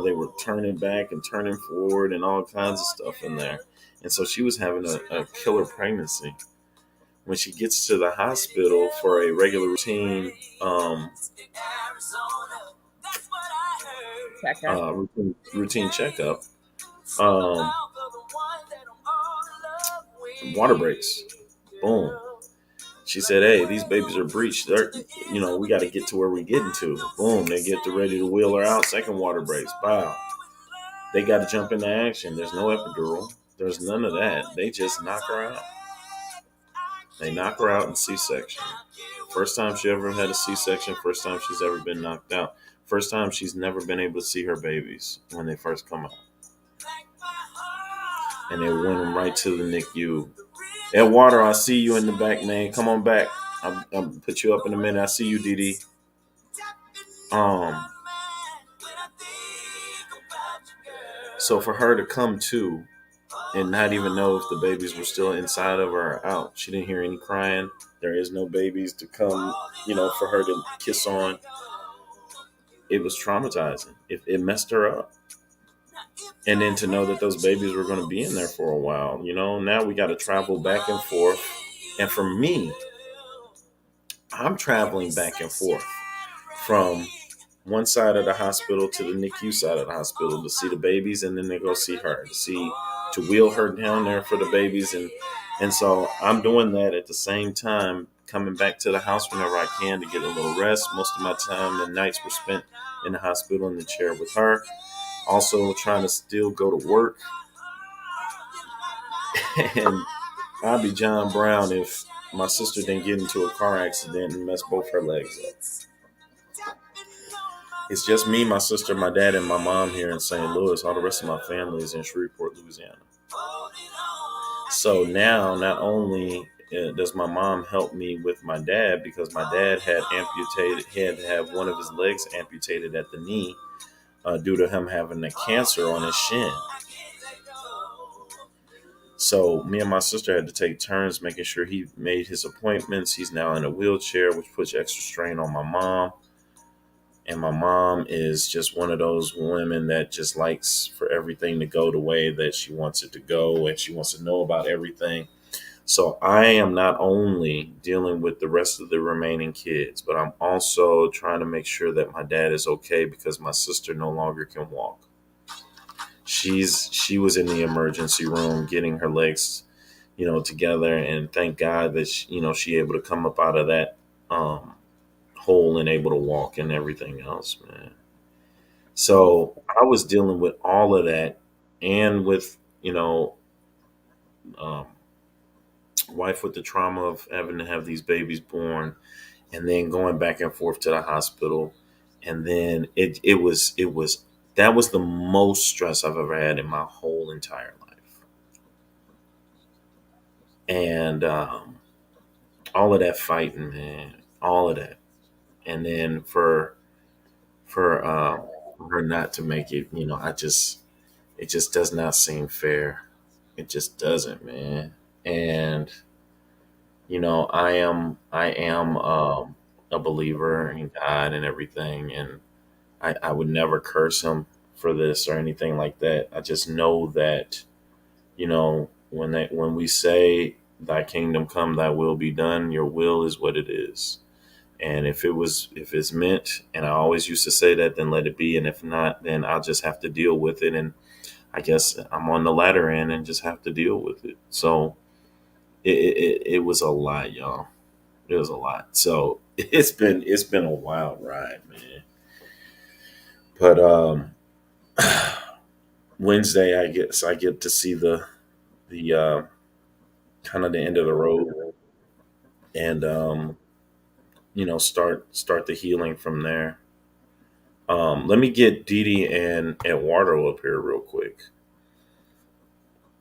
They were turning back and turning forward and all kinds of stuff in there. And so she was having a killer pregnancy. When she gets to the hospital for a regular um, checkup. routine checkup, um, water breaks. Boom. She said, "Hey, these babies are breached. We got to get to where we're getting to." Boom. They get ready to wheel her out. Second water breaks. Wow. They got to jump into action. There's no epidural. There's none of that. They just knock her out. They knock her out in C-section. First time she ever had a C-section. First time she's ever been knocked out. First time she's never been able to see her babies when they first come out. And they went them right to the NICU. Eduardo, I see you in the back, man. Come on back. I'll put you up in a minute. I see you, Didi. So for her to come to and not even know if the babies were still inside of her or out. She didn't hear any crying. There is no babies to come, for her to kiss on. It was traumatizing. It messed her up. And then to know that those babies were going to be in there for a while, now we got to travel back and forth. And for me, I'm traveling back and forth from one side of the hospital to the NICU side of the hospital to see the babies, and then they go see her to wheel her down there for the babies, and so I'm doing that at the same time, coming back to the house whenever I can to get a little rest. Most of my time and nights were spent in the hospital in the chair with her. Also trying to still go to work, and I'd be John Brown if my sister didn't get into a car accident and mess both her legs up. It's just me, my sister, my dad, and my mom here in St. Louis. All the rest of my family is in Shreveport, Louisiana. So now, not only does my mom help me with my dad, because my dad had to have one of his legs amputated at the knee due to him having a cancer on his shin. So me and my sister had to take turns making sure he made his appointments. He's now in a wheelchair, which puts extra strain on my mom. And my mom is just one of those women that just likes for everything to go the way that she wants it to go, and she wants to know about everything. So I am not only dealing with the rest of the remaining kids, but I'm also trying to make sure that my dad is okay because my sister no longer can walk. She was in the emergency room getting her legs, together, and thank God that she able to come up out of that hole and able to walk and everything else, man. So I was dealing with all of that, and with um, wife with the trauma of having to have these babies born, and then going back and forth to the hospital. and then it was that was the most stress I've ever had in my whole entire life. And all of that fighting, man, all of that, and then for her not to make it, it just does not seem fair. It just doesn't, man. And I am a believer in God and everything, and I would never curse him for this or anything like that. I just know that when we say thy kingdom come, thy will be done, your will is what it is. And if it's meant, and I always used to say that, then let it be. And if not, then I'll just have to deal with it. And I guess I'm on the latter end and just have to deal with it. So it was a lot, y'all. It was a lot. So it's been a wild ride, man. But Wednesday, I get to see the kind of the end of the road, and start the healing from there. Let me get Dee Dee and Eduardo up here real quick.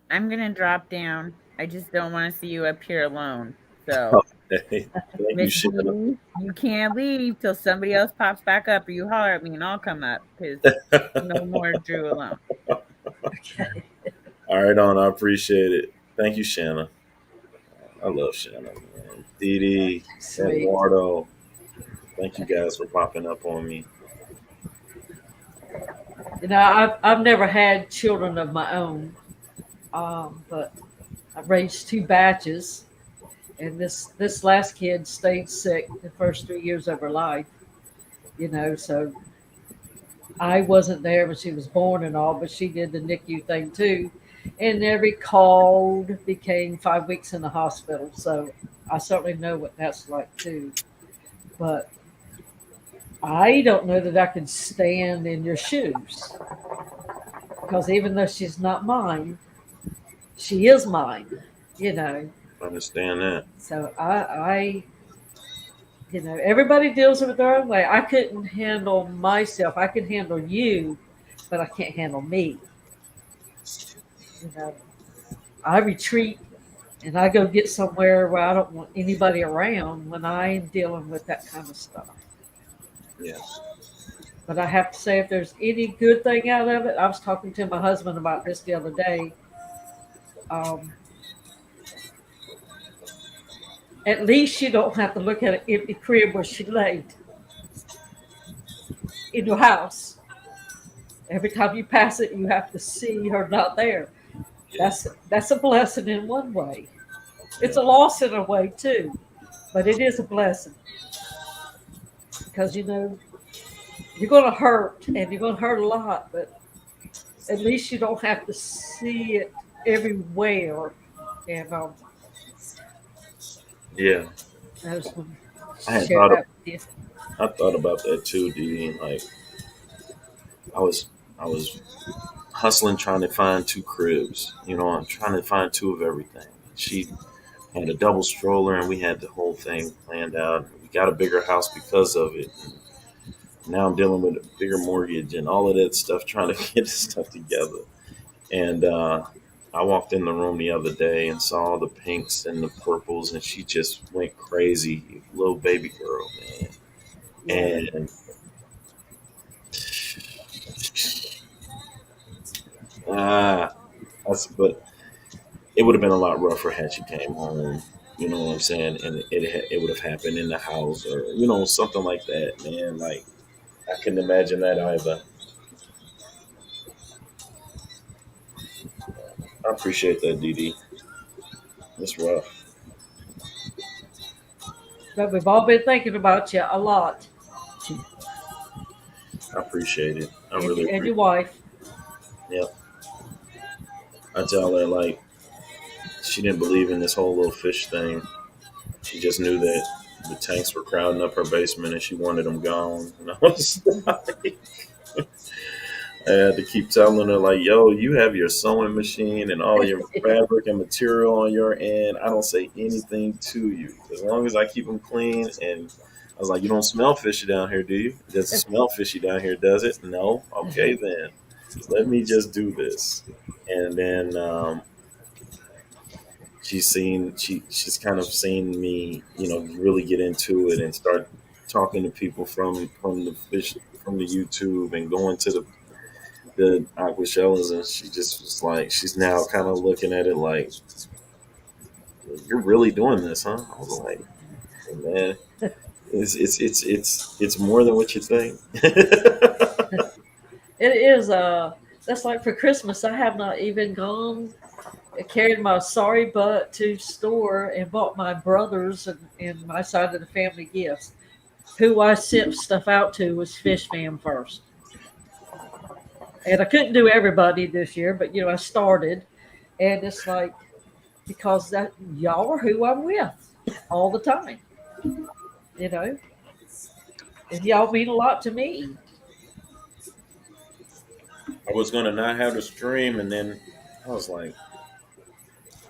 I'm gonna drop down. I just don't want to see you up here alone. So, Thank you, Miss Shanna. D, you can't leave till somebody else pops back up, or you holler at me and I'll come up because no more Drew alone. Okay. All right, on. I appreciate it. Thank you, Shanna. I love Shanna, man. Dee Dee, Sweet. Eduardo. Thank you guys for popping up on me. I've never had children of my own, but I've raised two batches, and this last kid stayed sick the first 3 years of her life. So I wasn't there when she was born and all, but she did the NICU thing too. And every called became 5 weeks in the hospital. So I certainly know what that's like too. But I don't know that I can stand in your shoes because even though she's not mine, she is mine. Understand that. So everybody deals with their own way. I couldn't handle myself. I can handle you, but I can't handle me. I retreat and I go get somewhere where I don't want anybody around when I'm dealing with that kind of stuff. Yeah. But I have to say, if there's any good thing out of it, I was talking to my husband about this the other day. At least you don't have to look at an empty crib where she laid in your house. Every time you pass it, you have to see her not there. That's a blessing in one way. It's a loss in a way too, but it is a blessing because you're going to hurt and you're going to hurt a lot, but at least you don't have to see it everywhere. And Yeah. I just want I to had share thought that with you. I thought about that too, Dee Dee. Like I was hustling trying to find two cribs. I'm trying to find two of everything. She had a double stroller and we had the whole thing planned out. We got a bigger house because of it. Now I'm dealing with a bigger mortgage and all of that stuff, trying to get this stuff together. And I walked in the room the other day and saw all the pinks and the purples, and she just went crazy, little baby girl, man. And but it would have been a lot rougher had she came home. You know what I'm saying? And it would have happened in the house or something like that, man. Like I couldn't imagine that either. I appreciate that, Dee Dee. It's rough. But we've all been thinking about you a lot, I appreciate it. I and, really and appreciate your wife. it. Yeah. I tell her like she didn't believe in this whole little fish thing. She just knew that the tanks were crowding up her basement and she wanted them gone. And I was like, I had to keep telling her like, "Yo, you have your sewing machine and all your fabric and material on your end. I don't say anything to you as long as I keep them clean and I was like, you don't smell fishy down here, do you? Does it smell fishy down here? Does it? No. Okay, then let me just do this. And then she's kind of seen me, really get into it and start talking to people from the fish from the YouTube and going to the aquashellas, and she just was like, she's now kind of looking at it like, you're really doing this, huh? I was like, hey, man, it's more than what you think. It is. That's like for Christmas. I have not even gone. I carried my sorry butt to store and bought my brothers and my side of the family gifts. Who I sent stuff out to was Fish Fam first, and I couldn't do everybody this year, but I started, and it's like because that y'all are who I'm with all the time, you know, and y'all mean a lot to me. I was gonna not have the stream, and then I was like,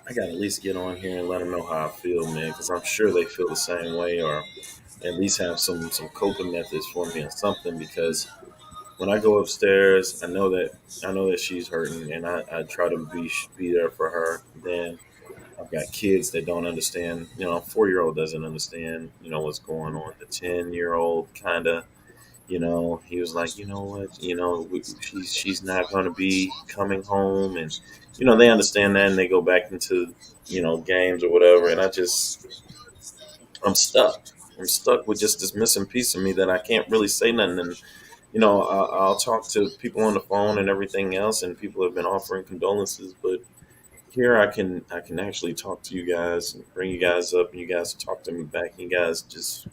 I gotta at least get on here and let them know how I feel, man, because I'm sure they feel the same way, or at least have some coping methods for me or something. Because when I go upstairs, I know that she's hurting, and I try to be there for her. Then I've got kids that don't understand. A 4-year-old doesn't understand. What's going on. The 10-year-old kind of. He was like, you know what, she's not going to be coming home, and they understand that, and they go back into games or whatever, and I'm stuck. I'm stuck with just this missing piece of me that I can't really say nothing. And I'll talk to people on the phone and everything else, and people have been offering condolences, but here I can actually talk to you guys and bring you guys up, and you guys talk to me back, and you guys just,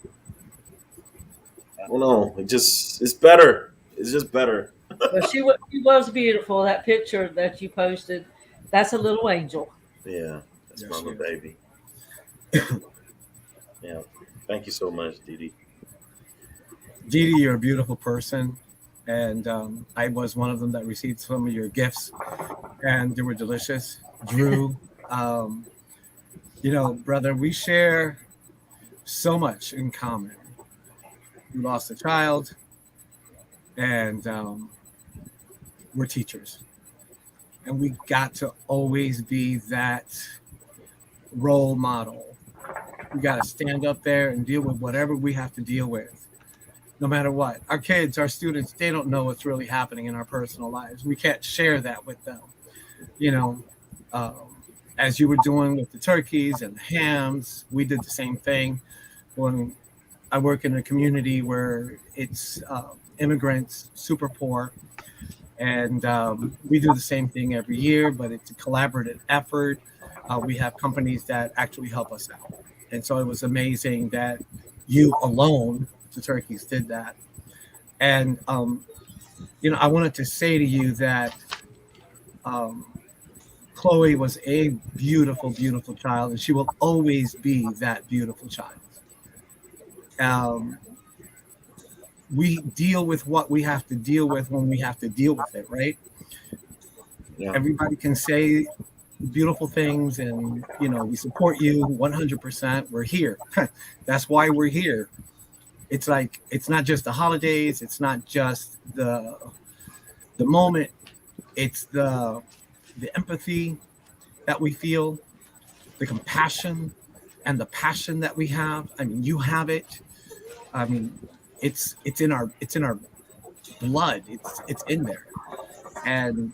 I don't know. It's better. It's just better. But she was beautiful. That picture that you posted, that's a little angel. Yeah, that's Yes, my little yes. baby. Yeah. Thank you so much, Didi. Dee Dee, you're a beautiful person. And I was one of them that received some of your gifts, and they were delicious. Drew, brother, we share so much in common. We lost a child, and we're teachers. And we got to always be that role model. We got to stand up there and deal with whatever we have to deal with, no matter what. Our kids, our students, they don't know what's really happening in our personal lives. We can't share that with them. As you were doing with the turkeys and the hams, we did the same thing. When I work in a community where it's immigrants, super poor, and we do the same thing every year, but it's a collaborative effort. We have companies that actually help us out. And so it was amazing that you alone, the turkeys, did that. And, I wanted to say to you that Chloe was a beautiful, beautiful child, and she will always be that beautiful child. We deal with what we have to deal with when we have to deal with it, right? Yeah. Everybody can say beautiful things, and we support you 100%. We're here. That's why we're here. It's like, it's not just the holidays, it's not just the moment, it's the empathy that we feel, the compassion and the passion that we have. I mean, you have it. I mean, it's in our blood. It's in there. And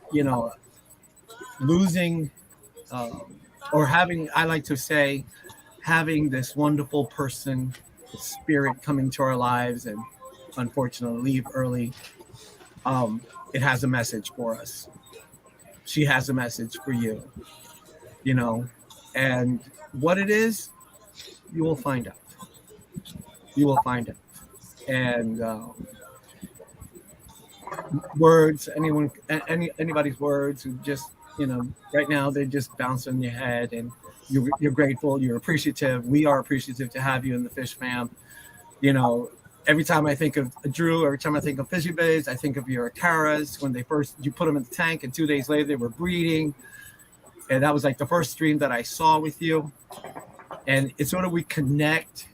losing or having, I like to say, having this wonderful person, spirit coming to our lives and unfortunately leave early, it has a message for us. She has a message for you, and what it is, you will find out. You will find out. And words, anybody's words who just, right now they're just bouncing in your head, and you're grateful, you're appreciative. We are appreciative to have you in the Fish Fam. Every time I think of Drew, every time I think of Fishy Bays, I think of your Acaras when you put them in the tank, and 2 days later they were breeding. And that was like the first stream that I saw with you. And it's sort of, we connect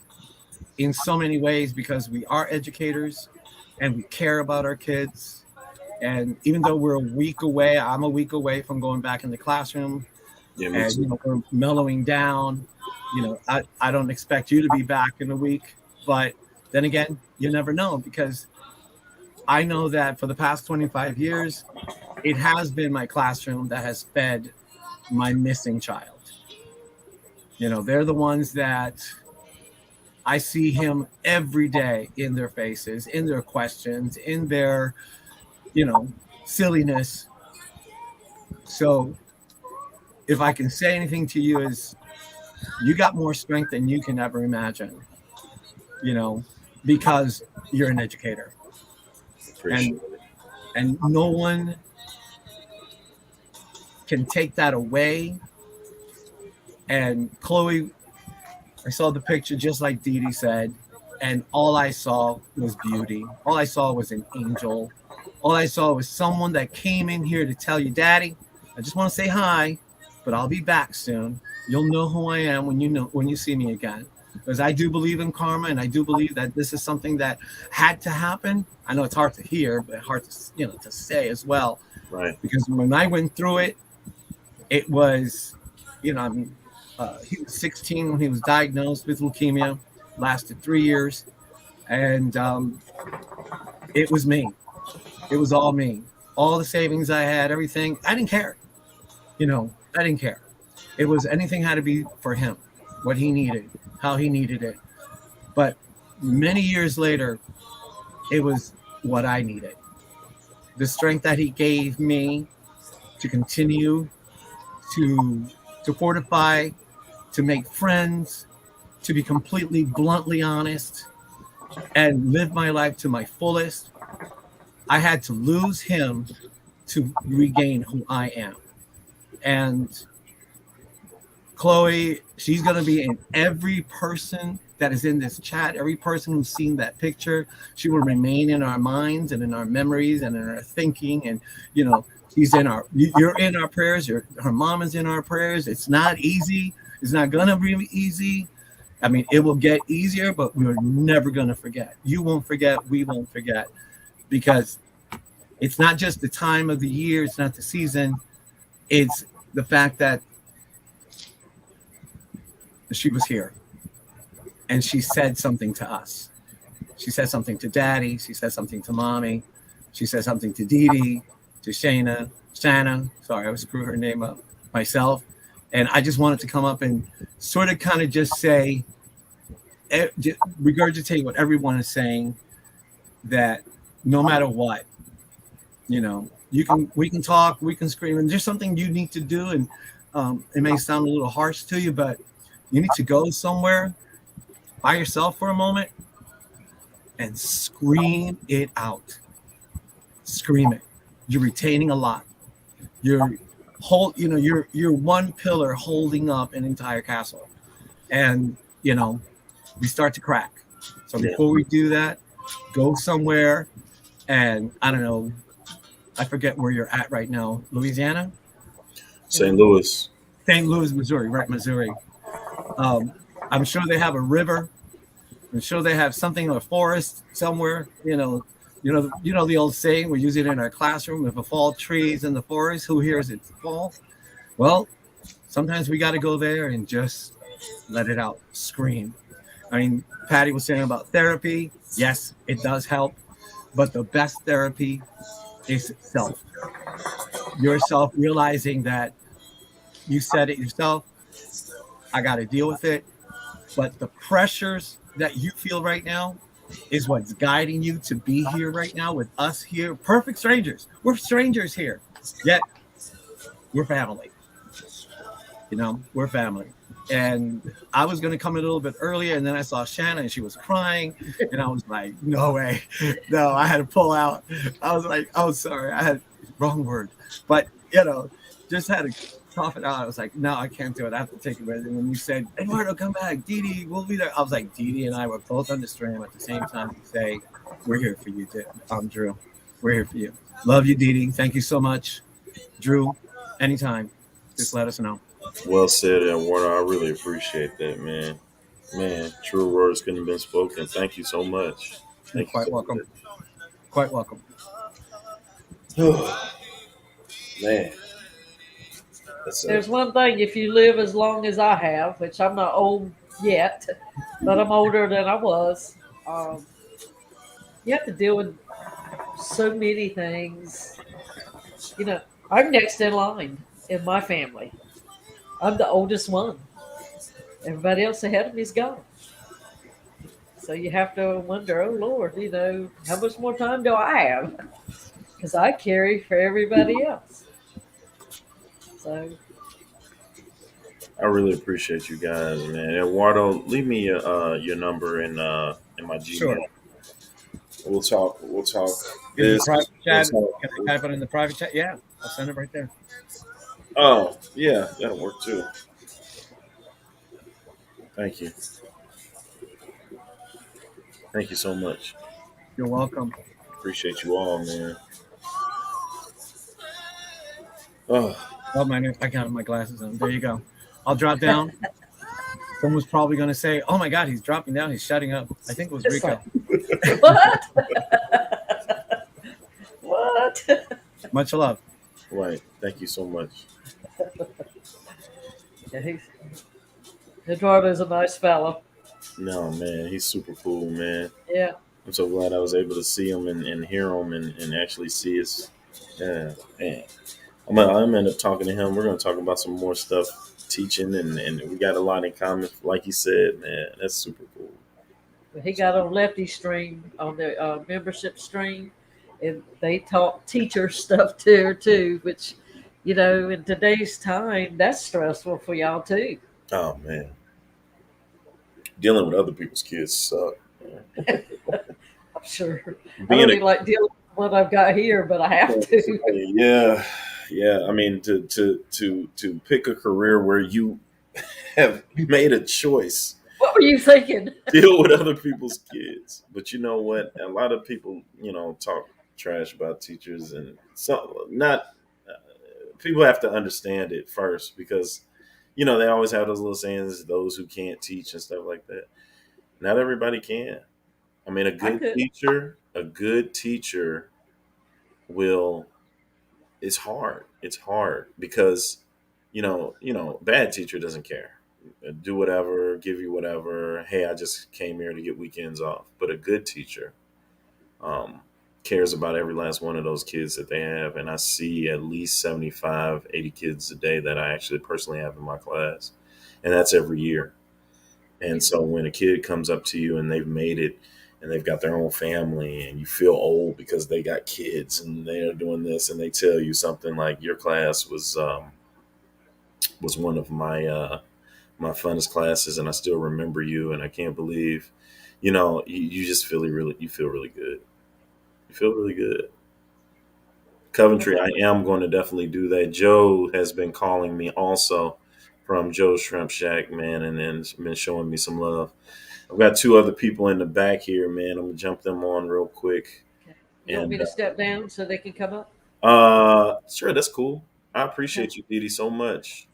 in so many ways because we are educators and we care about our kids. And even though we're a week away, I'm a week away from going back in the classroom, Yeah, me and too. we're mellowing down. I don't expect you to be back in a week, but then again, you never know, because I know that for the past 25 years, it has been my classroom that has fed my missing child. They're the ones that I see him every day in their faces, in their questions, in their, silliness. So if I can say anything to you is you got more strength than you can ever imagine, because you're an educator. Appreciate And it. and no one can take that away. And Chloe, I saw the picture just like Dee Dee said, and all I saw was beauty. All I saw was an angel. All I saw was someone that came in here to tell you, Daddy, I just want to say hi, but I'll be back soon. You'll know who I am when you see me again. Because I do believe in karma, and I do believe that this is something that had to happen. I know it's hard to hear, but hard to to say as well. Right. Because when I went through it, it was, he was 16 when he was diagnosed with leukemia, lasted 3 years, and it was me. It was all me. All the savings I had, everything. I didn't care. I didn't care. It was anything had to be for him, what he needed, how he needed it. But many years later, it was what I needed. The strength that he gave me to continue to fortify, to make friends, to be completely bluntly honest, and live my life to my fullest. I had to lose him to regain who I am. And Chloe, she's going to be in every person that is in this chat, every person who's seen that picture. She will remain in our minds and in our memories and in our thinking. And, you're in our prayers. Her mom is in our prayers. It's not easy. It's not going to be easy. I mean, it will get easier, but we're never going to forget. You won't forget. We won't forget. Because it's not just the time of the year. It's not the season. It's the fact that she was here and she said something to us. She said something to Daddy. She said something to Mommy. She said something to Dee Dee, to Shanna. Sorry, I screwed her name up, myself. And I just wanted to come up and sort of kind of just say, regurgitate what everyone is saying, that no matter what, we can talk, we can scream, and there's something you need to do. And it may sound a little harsh to you, but you need to go somewhere by yourself for a moment and scream it out. Scream it. You're retaining a lot. You're one pillar holding up an entire castle. And, we start to crack. So before we do that, go somewhere. And I don't know, I forget where you're at right now. Louisiana? St. Louis. St. Louis, Missouri, right? Missouri. I'm sure they have a river. I'm sure they have something in a forest somewhere. The old saying, we use it in our classroom. If a fall tree's in the forest, who hears it fall? Well, sometimes we got to go there and just let it out, scream. I mean, Patty was saying about therapy. Yes, it does help. But the best therapy is self. Yourself realizing that you said it yourself. I got to deal with it. But the pressures that you feel right now is what's guiding you to be here right now with us here. Perfect strangers. We're strangers here. Yet we're family. We're family. And I was going to come in a little bit earlier, and then I saw Shanna, and she was crying. And I was like, no way. No, I had to pull out. I was like, oh, sorry. I had wrong word. But, just had to cough it out. I was like, no, I can't do it. I have to take it with it. And when you said, Eduardo, come back. Dee Dee, we'll be there. I was like, Dee Dee and I were both on the stream at the same time to say, we're here for you, Drew. We're here for you. Love you, Dee Dee. Thank you so much. Drew, anytime. Just let us know. Well said, Eduardo. I really appreciate that, man. Man, true words couldn't have been spoken. Thank you so much. You're Thank you quite so welcome. Quite welcome. much. Man, that's There's one thing: if you live as long as I have, which I'm not old yet, but I'm older than I was, um, you have to deal with so many things. You know, I'm next in line in my family. I'm the oldest one. Everybody else ahead of me is gone. So you have to wonder, oh Lord, how much more time do I have? Because I carry for everybody else. So I really appreciate you guys, man. Eduardo, leave me your number in my Gmail. Sure. We'll talk. We'll talk. In the This. private We'll chat, talk. can I type it in the private chat? Yeah, I'll send it right there. Oh, yeah, that'll work too. Thank you. Thank you so much. You're welcome. Appreciate you all, man. Oh, Oh man, I got my glasses on. There you go. I'll drop down. Someone's probably going to say, "Oh my God, he's dropping down. He's shutting up." I think it was it's Rico. like, what? What? Much love. right. Thank you so much. Yeah, Eduardo's a nice fellow. No, man, he's super cool, man. Yeah. I'm so glad I was able to see him and hear him and actually see his. Yeah, man. I'm gonna end up talking to him. We're gonna talk about some more stuff, teaching, and we got a lot in common. Like you said, man, that's super cool. He got on Lefty Stream on the membership stream, and they taught teacher stuff too, which, in today's time, that's stressful for y'all too. Oh man, dealing with other people's kids suck. I'm sure. I Being don't a even like dealing with what I've got here, but I have to. yeah. I mean, to pick a career where you have made a choice, What were you thinking? deal with other people's kids. But you know what? A lot of people, talk trash about teachers, and so not people have to understand it first because they always have those little sayings, those who can't teach and stuff like that. Not everybody can. I mean, I could. a good teacher will. It's hard. It's hard because, bad teacher doesn't care. Do whatever, give you whatever. Hey, I just came here to get weekends off. But a good teacher um, cares about every last one of those kids that they have. And I see at least 75, 80 kids a day that I actually personally have in my class. And that's every year. And so when a kid comes up to you and they've made it and they've got their own family and you feel old because they got kids and they're doing this and they tell you something like your class was one of my funnest classes and I still remember you and I can't believe, you just feel really good. You feel really good. Coventry, I am going to definitely do that. Joe has been calling me also from Joe's Shrimp Shack, man, and then been showing me some love. I've got two other people in the back here, man. I'm gonna jump them on real quick. You want me And to step down so they can come up? sure, that's cool. I appreciate you, Didi, so much.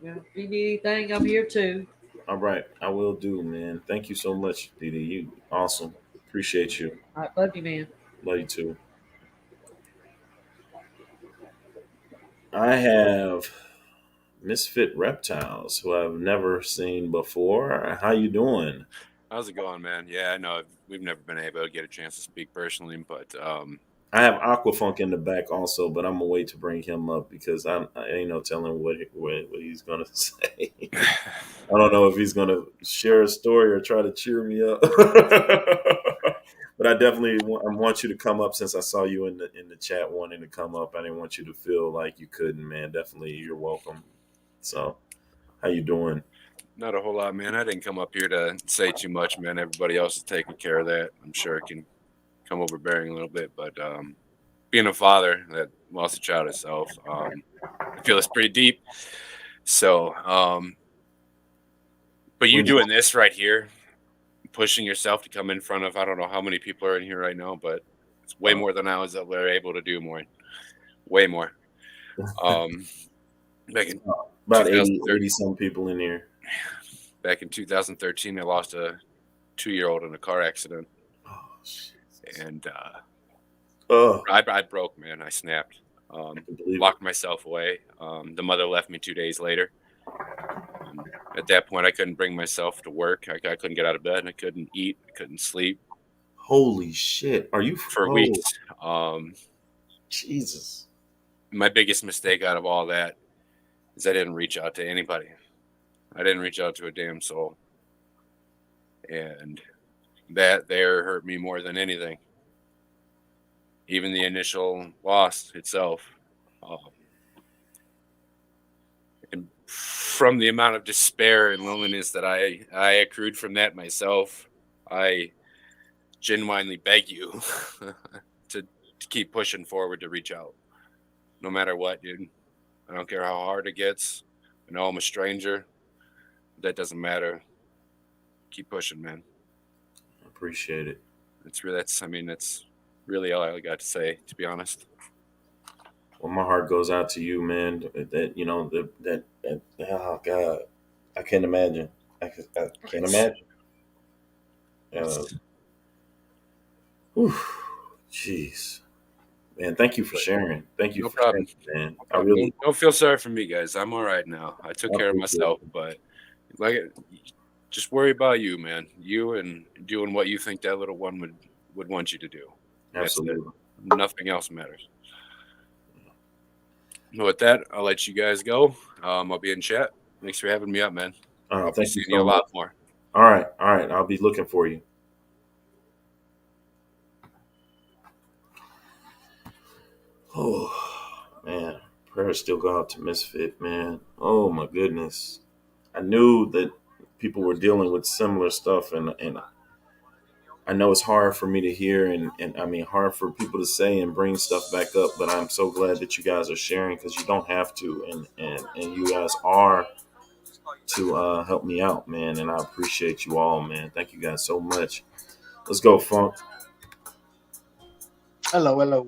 Well, if you need anything, I'm here too. All right, I will do, man. Thank you so much, Didi. You awesome. Appreciate you. All right, love you, man. Love you too. I have Misfit Reptiles, who I've never seen before. How you doing? How's it going, man? Yeah, I know we've never been able to get a chance to speak personally, but I have Aquafunk in the back also, but I'm gonna wait to bring him up because I ain't no telling what he's gonna say. I don't know if he's gonna share a story or try to cheer me up. But I definitely want you to come up since I saw you in the chat wanting to come up. I didn't want you to feel like you couldn't, man. Definitely, you're welcome. So, how you doing? not a whole lot, man. I didn't come up here to say too much, man. Everybody else is taking care of that. I'm sure it can come overbearing a little bit, but being a father that lost a child itself, I feel it's pretty deep. So, but you doing this right here, pushing yourself to come in front of, I don't know how many people are in here right now, but it's way more than I was able to do more. Way more. Back in About 80 some people in here. back in 2013, I lost a 2-year-old in a car accident, Oh, shit. and Oh, I broke, man. I snapped. I can believe it. Locked myself away. The mother left me 2 days later. At that point, I couldn't bring myself to work. I couldn't get out of bed, and I couldn't eat. I couldn't sleep Holy shit. Are you for oh, weeks. Jesus. My biggest mistake out of all that is I didn't reach out to anybody. I didn't reach out to a damn soul. And that there hurt me more than anything. Even the initial loss itself. And from the amount of despair and loneliness that I accrued from that myself, I genuinely beg you to keep pushing forward, to reach out. No matter what, dude. I don't care how hard it gets. I know I'm a stranger. That doesn't matter. Keep pushing, man. I appreciate it. That's really all I got to say, to be honest. Well, my heart goes out to you, man. That oh God, I can't imagine. I can't imagine. Whew, jeez, man. Thank you for sharing. Thank you No for problem. sharing, man. No I problem. really Don't feel sorry for me, guys. I'm all right now. I took care of appreciate myself, but just worry about you, man. You and doing what you think that little one would want you to do. That's it. absolutely. Nothing else matters. With that, I'll let you guys go. I'll be in chat. Thanks for having me up, man. I'll be Thank you seeing so you a much. lot more. All right. I'll be looking for you. Oh man, prayers still go out to Misfit, man. Oh my goodness, I knew that people were dealing with similar stuff, and I know it's hard for me to hear, and I mean hard for people to say and bring stuff back up. But I'm so glad that you guys are sharing, because you don't have to, and you guys are to help me out, man. And I appreciate you all, man. Thank you guys so much. Let's go, Funk. Hello, hello.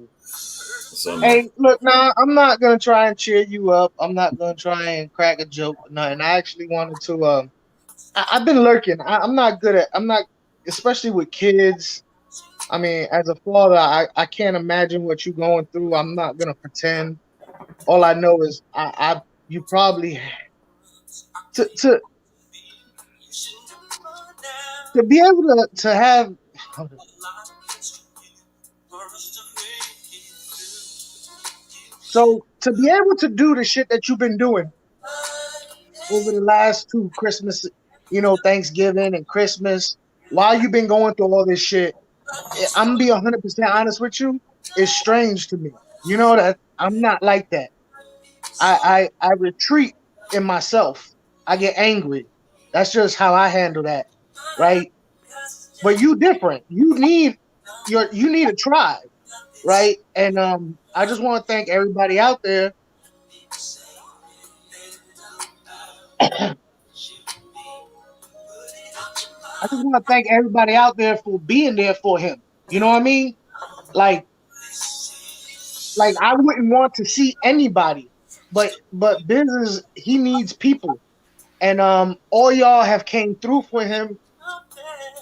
What's up, man? Hey, look, now I'm not gonna try and cheer you up. I'm not gonna try and crack a joke or nothing. I actually wanted to. I've been lurking. I'm not good at. I'm not, especially with kids. I mean, as a father, I can't imagine what you're going through. I'm not gonna pretend. All I know is you probably to be able to have. So to be able to do the shit that you've been doing over the last two Christmas, Thanksgiving and Christmas, while you've been going through all this shit, I'm gonna be 100% honest with you. It's strange to me. You know that I'm not like that. I retreat in myself. I get angry. That's just how I handle that, right? But you different. You need a tribe, right? And I just want to thank everybody out there. I just want to thank everybody out there for being there for him. You know what I mean? Like I wouldn't want to see anybody, but business, he needs people, and all y'all have came through for him,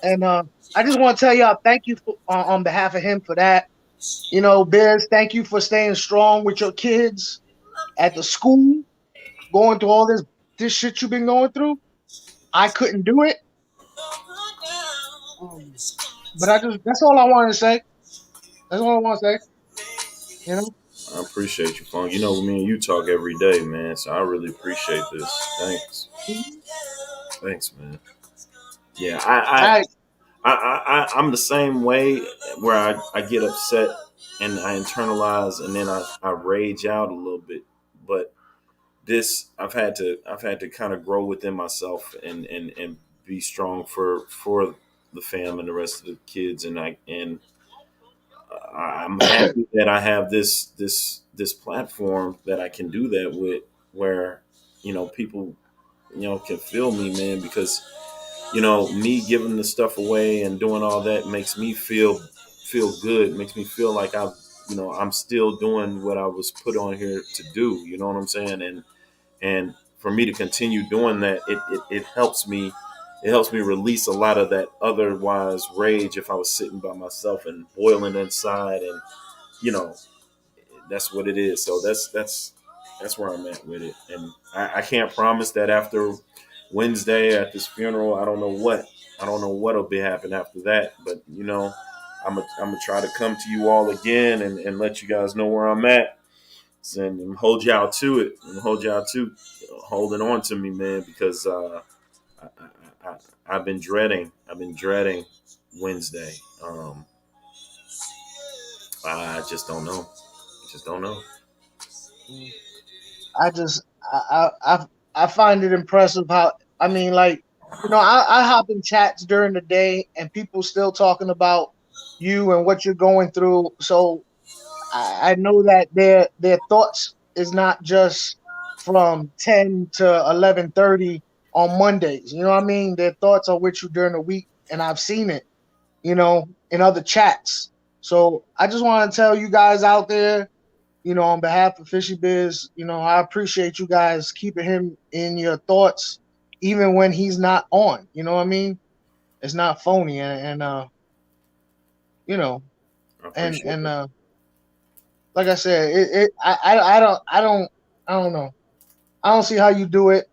and I just want to tell y'all thank you for, on behalf of him for that. Biz, thank you for staying strong with your kids at the school, going through all this shit you've been going through. I couldn't do it. But that's all I want to say. That's all I want to say. I appreciate you, Funk. Me and you talk every day, man. So I really appreciate this. Thanks. Thanks, man. Yeah, I'm the same way, where I get upset and I internalize, and then I rage out a little bit. But this, I've had to kind of grow within myself and be strong for the fam and the rest of the kids, and I'm happy that I have this platform that I can do that with, where people can feel me, man, because me giving the stuff away and doing all that makes me feel good, makes me feel like I'm still doing what I was put on here to do. You know what I'm saying? And for me to continue doing that, it helps me it helps me release a lot of that otherwise rage if I was sitting by myself and boiling inside, and you know, that's what it is. So that's where I'm at with it, and I can't promise that after Wednesday at this funeral, I don't know what'll be happening after that, but you know, I'm gonna try to come to you all again and let you guys know where I'm at and hold y'all to it and hold y'all to holding on to me, man, because I, I've been dreading Wednesday. I just don't know. Just don't know. I just I find it impressive how I mean, like, you know, I hop in chats during the day and people still talking about you and what you're going through. So I know that their thoughts is not just from 10 to 11:30 on Mondays. You know what I mean? Their thoughts are with you during the week, and I've seen it, you know, in other chats. So I just want to tell you guys out there, you know, on behalf of Fishy Biz, you know, I appreciate you guys keeping him in your thoughts, even when he's not on. You know what I mean? It's not phony, and you know, I and appreciate it. like I said, I don't know. I don't see how you do it,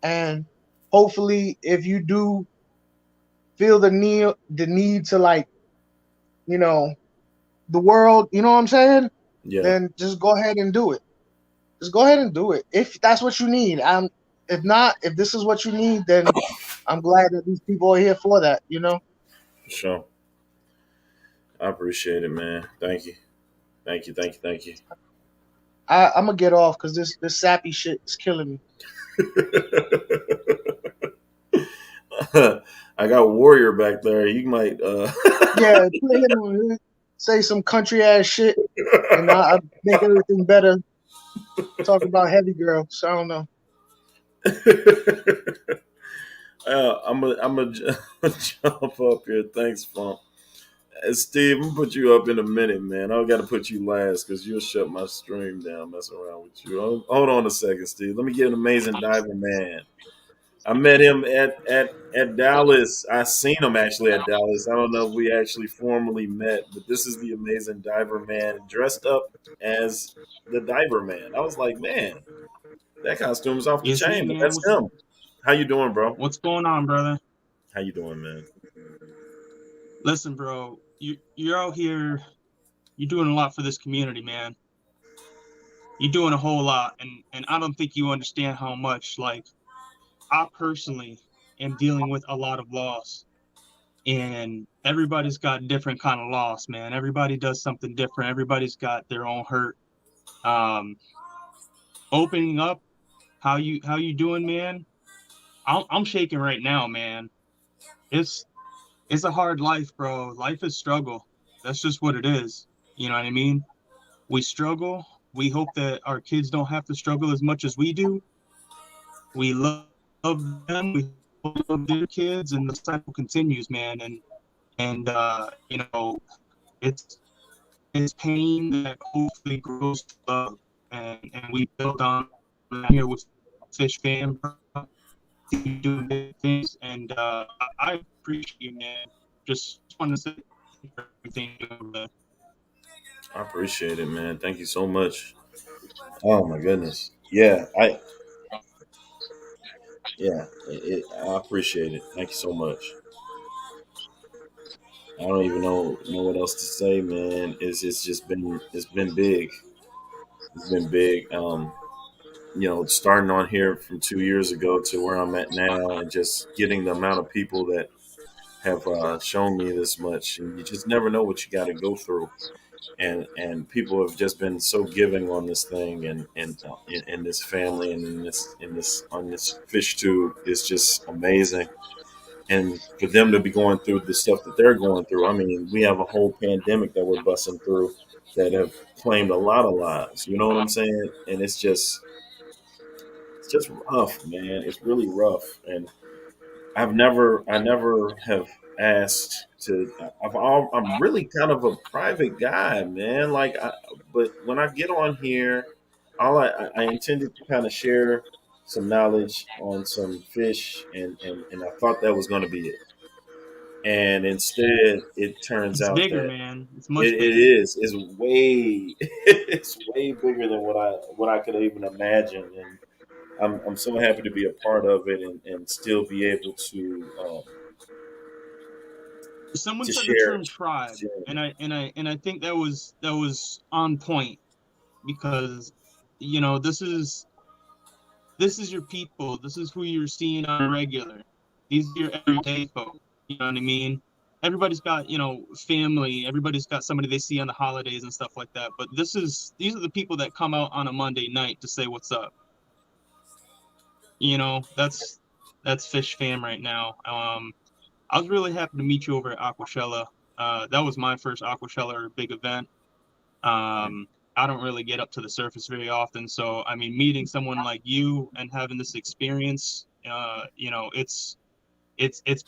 and hopefully, if you do feel the need to, like, you know, the world, you know what I'm saying? Yeah, Then just go ahead and do it. Just go ahead and do it if that's what you need. If not, if this is what you need, then I'm glad that these people are here for that. You know, for sure. I appreciate it, man. Thank you. Thank you. Thank you. Thank you. I'm gonna get off because this sappy shit is killing me. I got Warrior back there. You might Yeah, put him on here, say some country ass shit, and I make everything better. Talk about heavy girl, so I don't know. I'm gonna jump up here. Thanks, Funk. Steve, I'm gonna put you up in a minute, man. I got to put you last because you'll shut my stream down messing around with you. Hold on a second, Steve. Let me get an amazing diver, man. I met him at Dallas. I seen him actually at Dallas. I don't know if we actually formally met, but this is the amazing diver man dressed up as the diver man. I was like, man, that costume's off the It's me, chain, but man. that's him. How you doing, bro? What's going on, brother? How you doing, man? Listen, bro, you're out here, you're doing a lot for this community, man. You're doing a whole lot, and I don't think you understand how much. Like, I personally am dealing with a lot of loss, and everybody's got different kind of loss, man. Everybody does something different. Everybody's got their own hurt. Um, Opening up, how you doing, man? I'm shaking right now, man. It's it's a hard life, bro. Life is struggle. That's just what it is. You know what I mean? We struggle. We hope that our kids don't have to struggle as much as we do. We love them. We love their kids, and the cycle continues, man. And you know, it's it's pain that hopefully grows to love, and we build on that here with Fish Fam. Keep doing big things, and I appreciate you, man. Just want to say thank you for everything you're doing, man. I appreciate it, man. Thank you so much. Oh my goodness. I appreciate it. Thank you so much. I don't even know what else to say, man. It's just been big. It's been big. You know, starting on here from 2 years ago to where I'm at now, and just getting the amount of people that have shown me this much. And you just never know what you got to go through. And people have just been so giving on this thing, and in this family, and in this on this fish tube is just amazing. And for them to be going through the stuff that they're going through, I mean, we have a whole pandemic that we're busting through that have claimed a lot of lives. You know what I'm saying? And it's just rough, man. It's really rough. And I never have asked to. I'm really kind of a private guy, man. But when I get on here, I intended to kind of share. some knowledge on some fish, and I thought that was going to be it. And instead, it turns It's out bigger, that man. It's it, much it bigger. is it's way it's way bigger than what I could even imagine. And I'm so happy to be a part of it, and still be able Someone to said the share. term tribe, share. and I think that was on point because this is your people. This is who you're seeing on a regular. These are your everyday folk. You know what I mean? Everybody's got, family. Everybody's got somebody they see on the holidays and stuff like that. But these are the people that come out on a Monday night to say what's up. That's Fish Fam right now. I was really happy to meet you over at Aquashella. That was my first Aquashella big event. I don't really get up to the surface very often, so I mean, meeting someone like you and having this experience, it's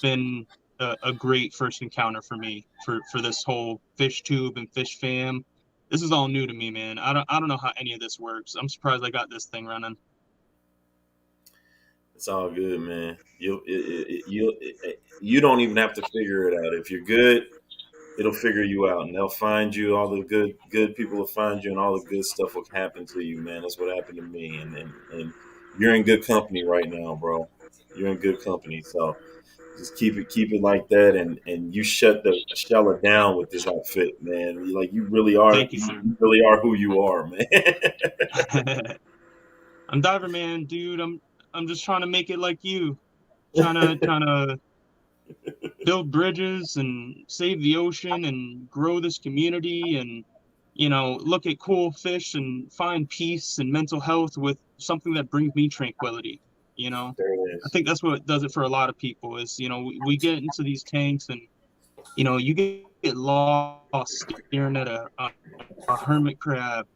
been a great first encounter for me for this whole fish tube and fish fam. This is all new to me, man. I don't know how any of this works. I'm surprised I got this thing running. It's all good, man. You don't even have to figure it out. If you're good, it'll figure you out, and they'll find you. All the good people will find you, and all the good stuff will happen to you, man. That's what happened to me, and you're in good company right now, bro. You're in good company, so just keep it like that, and you shut the shell it down with this outfit, man. Like Thank you, sir. you really are who you are, man. I'm Diver Man, dude. I'm just trying to make it like you. Trying to build bridges and save the ocean and grow this community and look at cool fish and find peace and mental health with something that brings me tranquility. There it I is. think that's what does it for a lot of people is we get into these tanks and you get lost staring at a hermit crab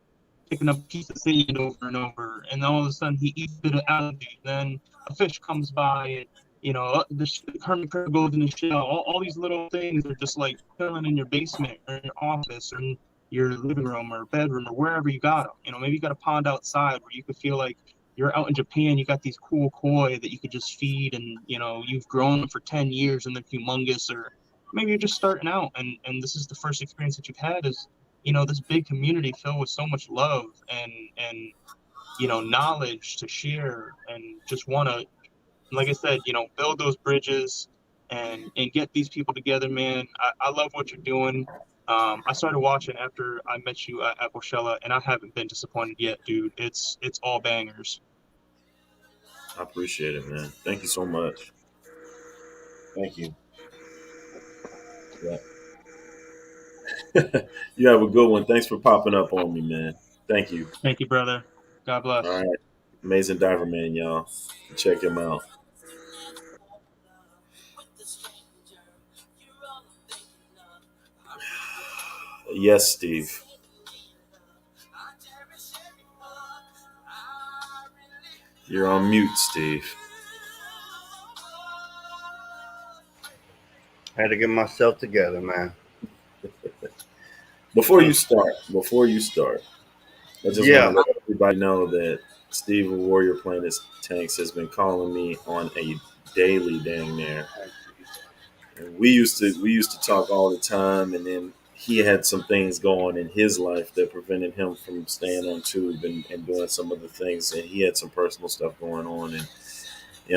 picking up a piece of sand over and over, and all of a sudden he eats a bit of algae. Then a fish comes by, and the hermit crab goes in the shell. All these little things are just like chilling in your basement or in your office or in your living room or bedroom or wherever you got them. Maybe you got a pond outside where you could feel like you're out in Japan. You got these cool koi that you could just feed, and you've grown them for 10 years and they're humongous. Or maybe you're just starting out, and this is the first experience that you've had is this big community filled with so much love and knowledge to share, and just want to, like I said, build those bridges and get these people together, man. I love what you're doing. I started watching after I met you at Aquashella, and I haven't been disappointed yet, dude. It's all bangers. I appreciate it, man. Thank you so much. Thank you. Yeah. You have a good one. Thanks for popping up on me, man. Thank you. Thank you, brother. God All bless. right. Amazing Diver Man, y'all. Check him out. Yes, Steve. You're on mute, Steve. I had to get myself together, man. Before you start, I just want to Yeah, let everybody know that Steve of Warrior Planet Tanks has been calling me on a daily dang near. And we used to talk all the time, and then he had some things going in his life that prevented him from staying on tube and doing some other things, and he had some personal stuff going on, and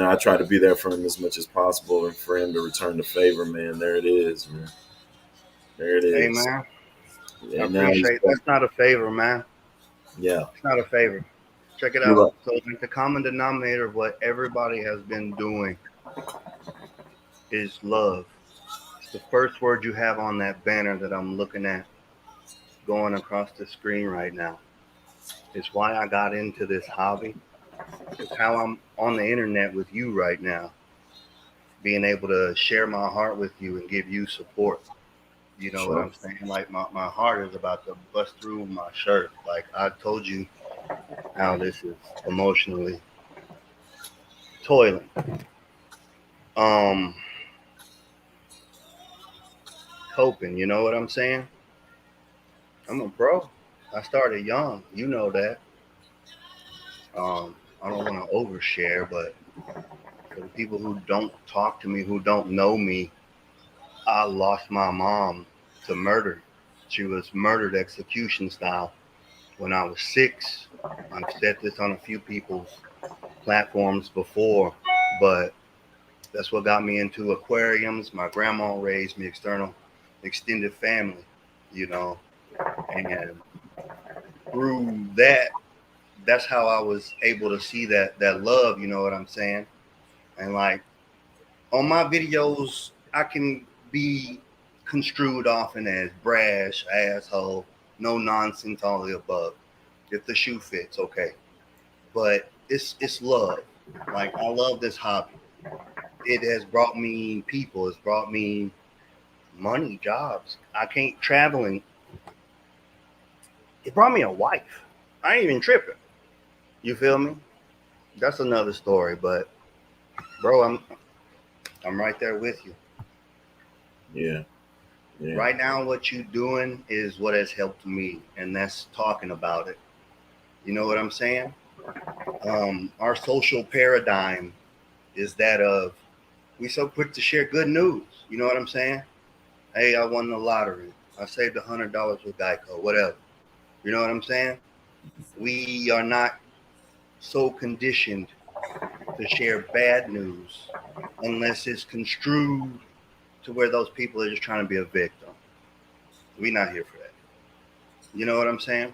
I try to be there for him as much as possible, and for him to return the favor, man. There it is, man. There it hey, is. man. I And now he's appreciate back. that's not a favor, man. Yeah, It's not a favor. Check it you're out. right. So the common denominator of what everybody has been doing is love. It's the first word you have on that banner that I'm looking at going across the screen right now. It's why I got into this hobby. It's how I'm on the internet with you right now, being able to share my heart with you and give you support. You know what Sure. I'm saying? Like my heart is about to bust through my shirt. Like I told you how this is emotionally toiling. Coping, you know what I'm saying? I'm a pro. I started young, you know that. I don't want to overshare, but for the people who don't talk to me, who don't know me, I lost my mom to murder. She was murdered execution style when I was 6. I've said this on a few people's platforms before, but that's what got me into aquariums. My grandma raised me extended family, you know, and through that, that's how I was able to see that love, you know what I'm saying? And like on my videos, I can be construed often as brash, asshole, no nonsense, all of the above. If the shoe fits, okay. But it's love. Like I love this hobby. It has brought me people. It's brought me money, jobs. I can't traveling. It brought me a wife. I ain't even tripping. You feel me? That's another story. But bro, I'm right there with you. Yeah. Yeah. Right now, what you're doing is what has helped me, and that's talking about it. You know what I'm saying? Our social paradigm is that of we so quick to share good news. You know what I'm saying? Hey, I won the lottery. I saved $100 with Geico, whatever. You know what I'm saying? We are not so conditioned to share bad news unless it's construed to where those people are just trying to be a victim. We're not here for that. You know what I'm saying?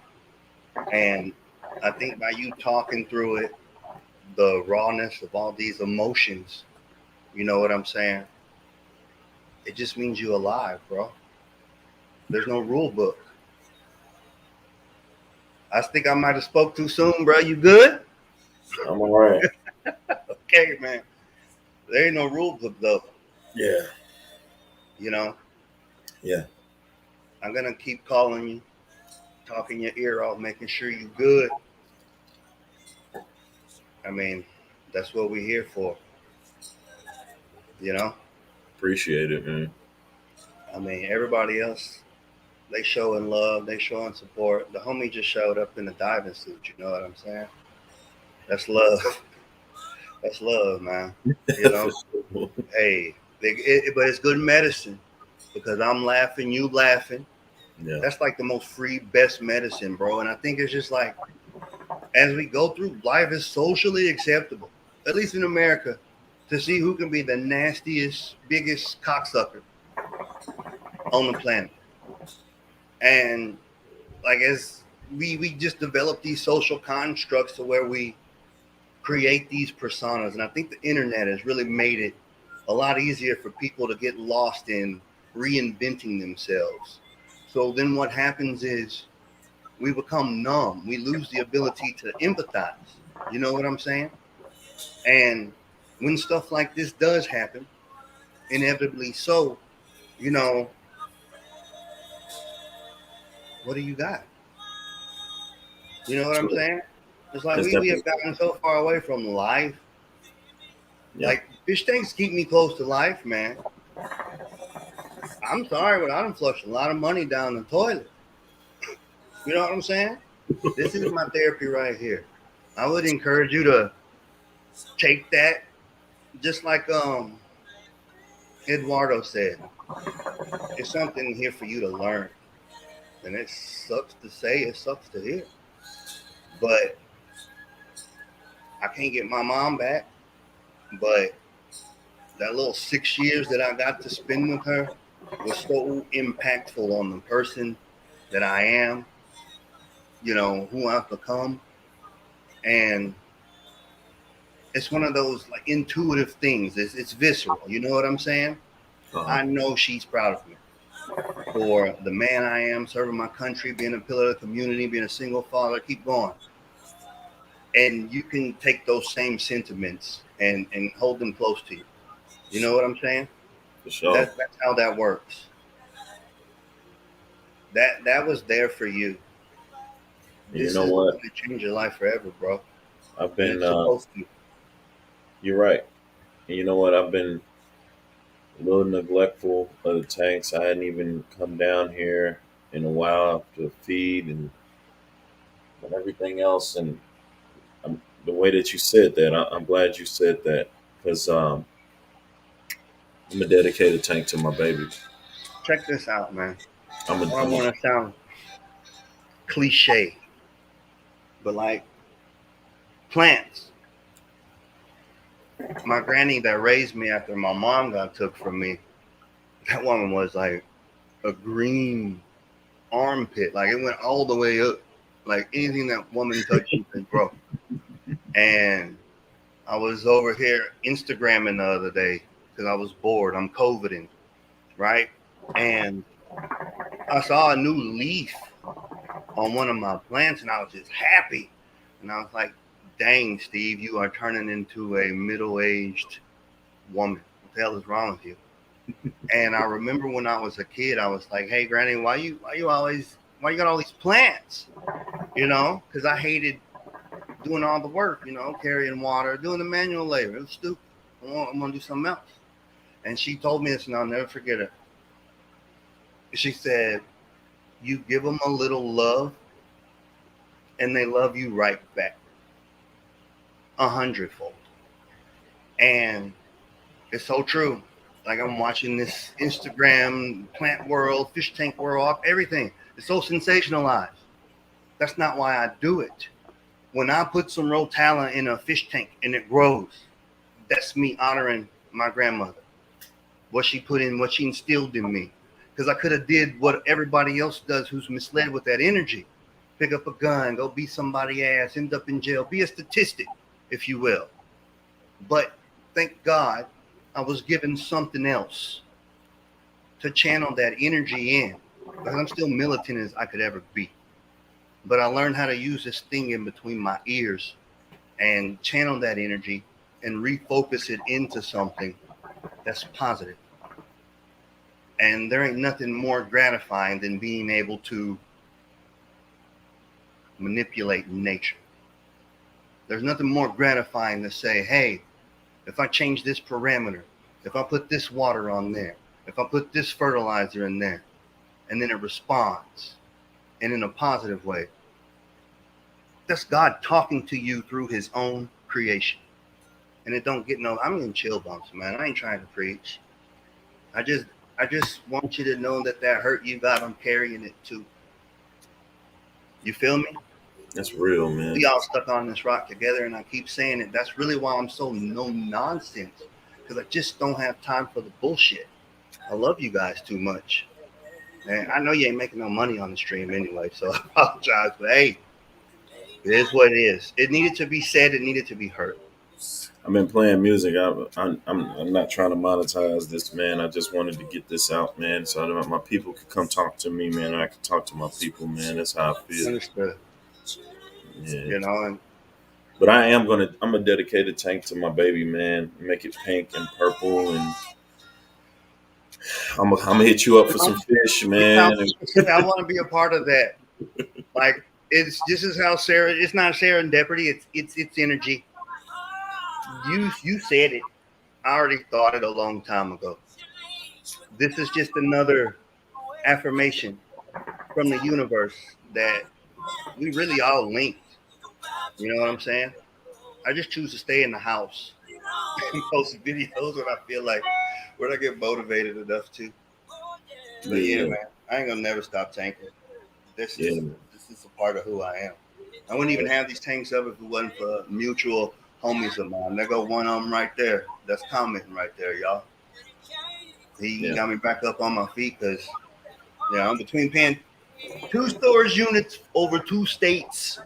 And I think by you talking through it, the rawness of all these emotions, you know what I'm saying? It just means you're alive, bro. There's no rule book. I think I might have spoke too soon, bro. You good? I'm all right. Okay, man. There ain't no rule book, though. Yeah. You know? Yeah. I'm going to keep calling you, talking your ear off, making sure you're good. I mean, that's what we're here for. You know? Appreciate it, man. I mean, everybody else, they showing love, they showing support. The homie just showed up in a diving suit, you know what I'm saying? That's love. That's love, man. You know? Hey, but it's good medicine because I'm laughing, you laughing. Yeah. That's like the most free, best medicine, bro. And I think it's just like, as we go through, life is socially acceptable, at least in America, to see who can be the nastiest, biggest cocksucker on the planet. And like as we just develop these social constructs to where we create these personas. And I think the internet has really made it a lot easier for people to get lost in reinventing themselves. So then what happens is we become numb. We lose the ability to empathize. You know what I'm saying? And when stuff like this does happen, inevitably so, you know, what do you got? You know what I'm saying? It's like we have gotten so far away from life. Yeah. Like fish tanks keep me close to life, man. I'm sorry, but I done flushed a lot of money down the toilet. You know what I'm saying? This is my therapy right here. I would encourage you to take that, just like Eduardo said. It's something here for you to learn. And it sucks to say, it sucks to hear. But I can't get my mom back. But that little 6 years that I got to spend with her was so impactful on the person that I am, you know, who I've become. And it's one of those like intuitive things. It's visceral. You know what I'm saying? I know she's proud of me for the man I am, serving my country, being a pillar of the community, being a single father. Keep going. And you can take those same sentiments and hold them close to you. You know what I'm saying? For sure. That's how that works. That was there for you. You know what? It's going to change your life forever, bro. I've been. Supposed to. You're right. And you know what? I've been a little neglectful of the tanks. I hadn't even come down here in a while to feed and everything else. And the way that you said that, I'm glad you said that because I'm a dedicated tank to my baby. Check this out, man. I'm I a, don't I'm a want to sound cliche, but like plants. My granny that raised me after my mom got took from me, that woman was like a green armpit. Like it went all the way up. Like anything that woman touches can grow. And I was over here Instagramming the other day because I was bored. I'm COVIDing, right? And I saw a new leaf on one of my plants and I was just happy. And I was like, dang, Steve, you are turning into a middle-aged woman. What the hell is wrong with you? And I remember when I was a kid, I was like, hey, Granny, why you got all these plants? You know, because I hated doing all the work, you know, carrying water, doing the manual labor. It was stupid. I'm going to do something else. And she told me this, and I'll never forget it. She said, you give them a little love, and they love you right back. 100-fold. And it's so true. Like I'm watching this Instagram, plant world, fish tank world, everything. It's so sensationalized. That's not why I do it. When I put some Rotala in a fish tank and it grows, that's me honoring my grandmother. What she put in, what she instilled in me. Because I could have did what everybody else does who's misled with that energy. Pick up a gun, go beat somebody's ass, end up in jail, be a statistic, if you will. But thank God I was given something else to channel that energy in. Because I'm still militant as I could ever be. But I learned how to use this thing in between my ears and channel that energy and refocus it into something that's positive. And there ain't nothing more gratifying than being able to manipulate nature. There's nothing more gratifying to say, hey, if I change this parameter, if I put this water on there, if I put this fertilizer in there, and then it responds, and in a positive way, that's God talking to you through his own creation. And it don't get no, I'm getting chill bumps, man. I ain't trying to preach. I just want you to know that hurt you got, I'm carrying it too. You feel me? That's real, man. We all stuck on this rock together, and I keep saying it. That's really why I'm so no nonsense, because I just don't have time for the bullshit. I love you guys too much. And I know you ain't making no money on the stream anyway, so I apologize. But hey, it is what it is. It needed to be said. It needed to be heard. I've been playing music. I'm not trying to monetize this, man. I just wanted to get this out, man, so that my people could come talk to me, man. And I could talk to my people, man. That's how I feel. Understood. Yeah. You know, but I'm a dedicated tank to my baby, man. Make it pink and purple, and I'm gonna hit you up for some fish, man. I want to be a part of that. Like this is how Sarah. It's not serendipity. It's energy. You said it. I already thought it a long time ago. This is just another affirmation from the universe that we really all linked. You know what I'm saying? I just choose to stay in the house and post videos when I feel like, when I get motivated enough to. But yeah, man, I ain't gonna never stop tanking. This is a part of who I am. I wouldn't even have these tanks up if it wasn't for mutual homies of mine. There go one of them right there. That's commenting right there, y'all. He got me back up on my feet because, I'm between paying 2 storage units over 2 states,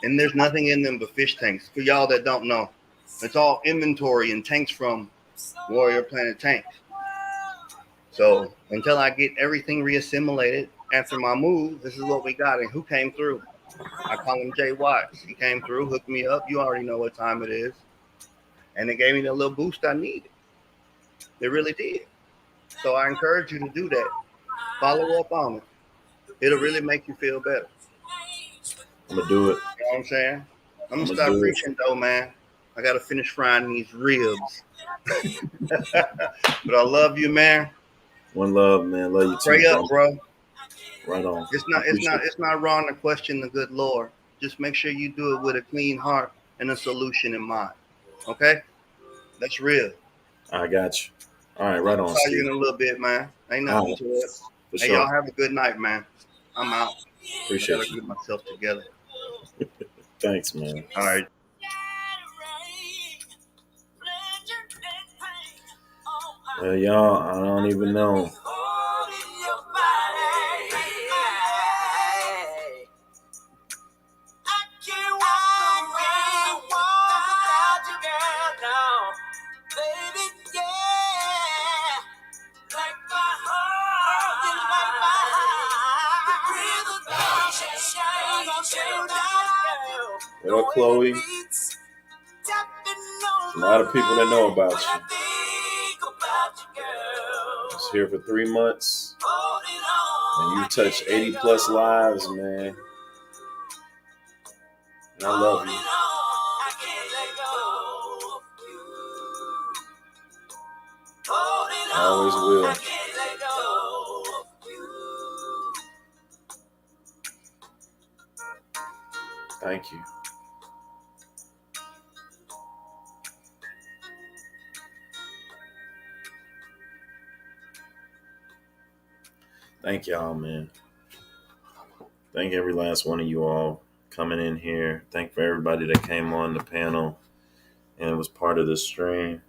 and there's nothing in them but fish tanks. For y'all that don't know, it's all inventory and tanks from Warrior Planet Tanks. So until I get everything reassimilated after my move, this is what we got. And who came through? I call him Jay Watts. He came through, hooked me up. You already know what time it is. And it gave me the little boost I needed. It really did. So I encourage you to do that. Follow up on it. It'll really make you feel better. I'm going to do it. You know what I'm saying? I'm going to stop preaching, though, man. I got to finish frying these ribs. But I love you, man. One love, man. Love you too. Pray up, bro. Right on. It's not wrong to question the good Lord. Just make sure you do it with a clean heart and a solution in mind. Okay? That's real. I got you. All right, right on, I'll call you in Steve. a little bit, man. Ain't All nothing right, to it. for Hey, y'all sure. have a good night, man. I'm out. I Appreciate gotta you. get myself together. Thanks, man. All right. Well, y'all, I don't even know. Well, Chloe, a lot of people that know about you. I was here for 3 months, and you touched 80 plus lives, man. And I love you. I always will. Thank you. Thank y'all, man. Thank every last one of you all coming in here. Thank for everybody that came on the panel and was part of the stream.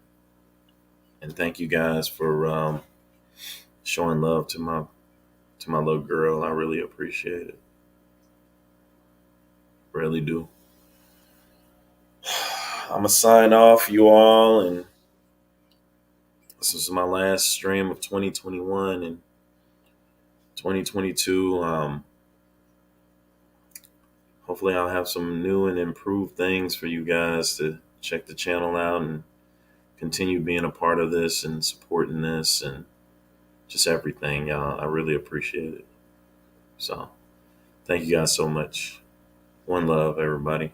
And thank you guys for showing love to my little girl. I really appreciate it. Really do. I'm gonna sign off, you all, and this is my last stream of 2021 and 2022. Hopefully I'll have some new and improved things for you guys to check the channel out and continue being a part of this and supporting this and just everything, y'all. I really appreciate it. So thank you guys so much. One love, everybody.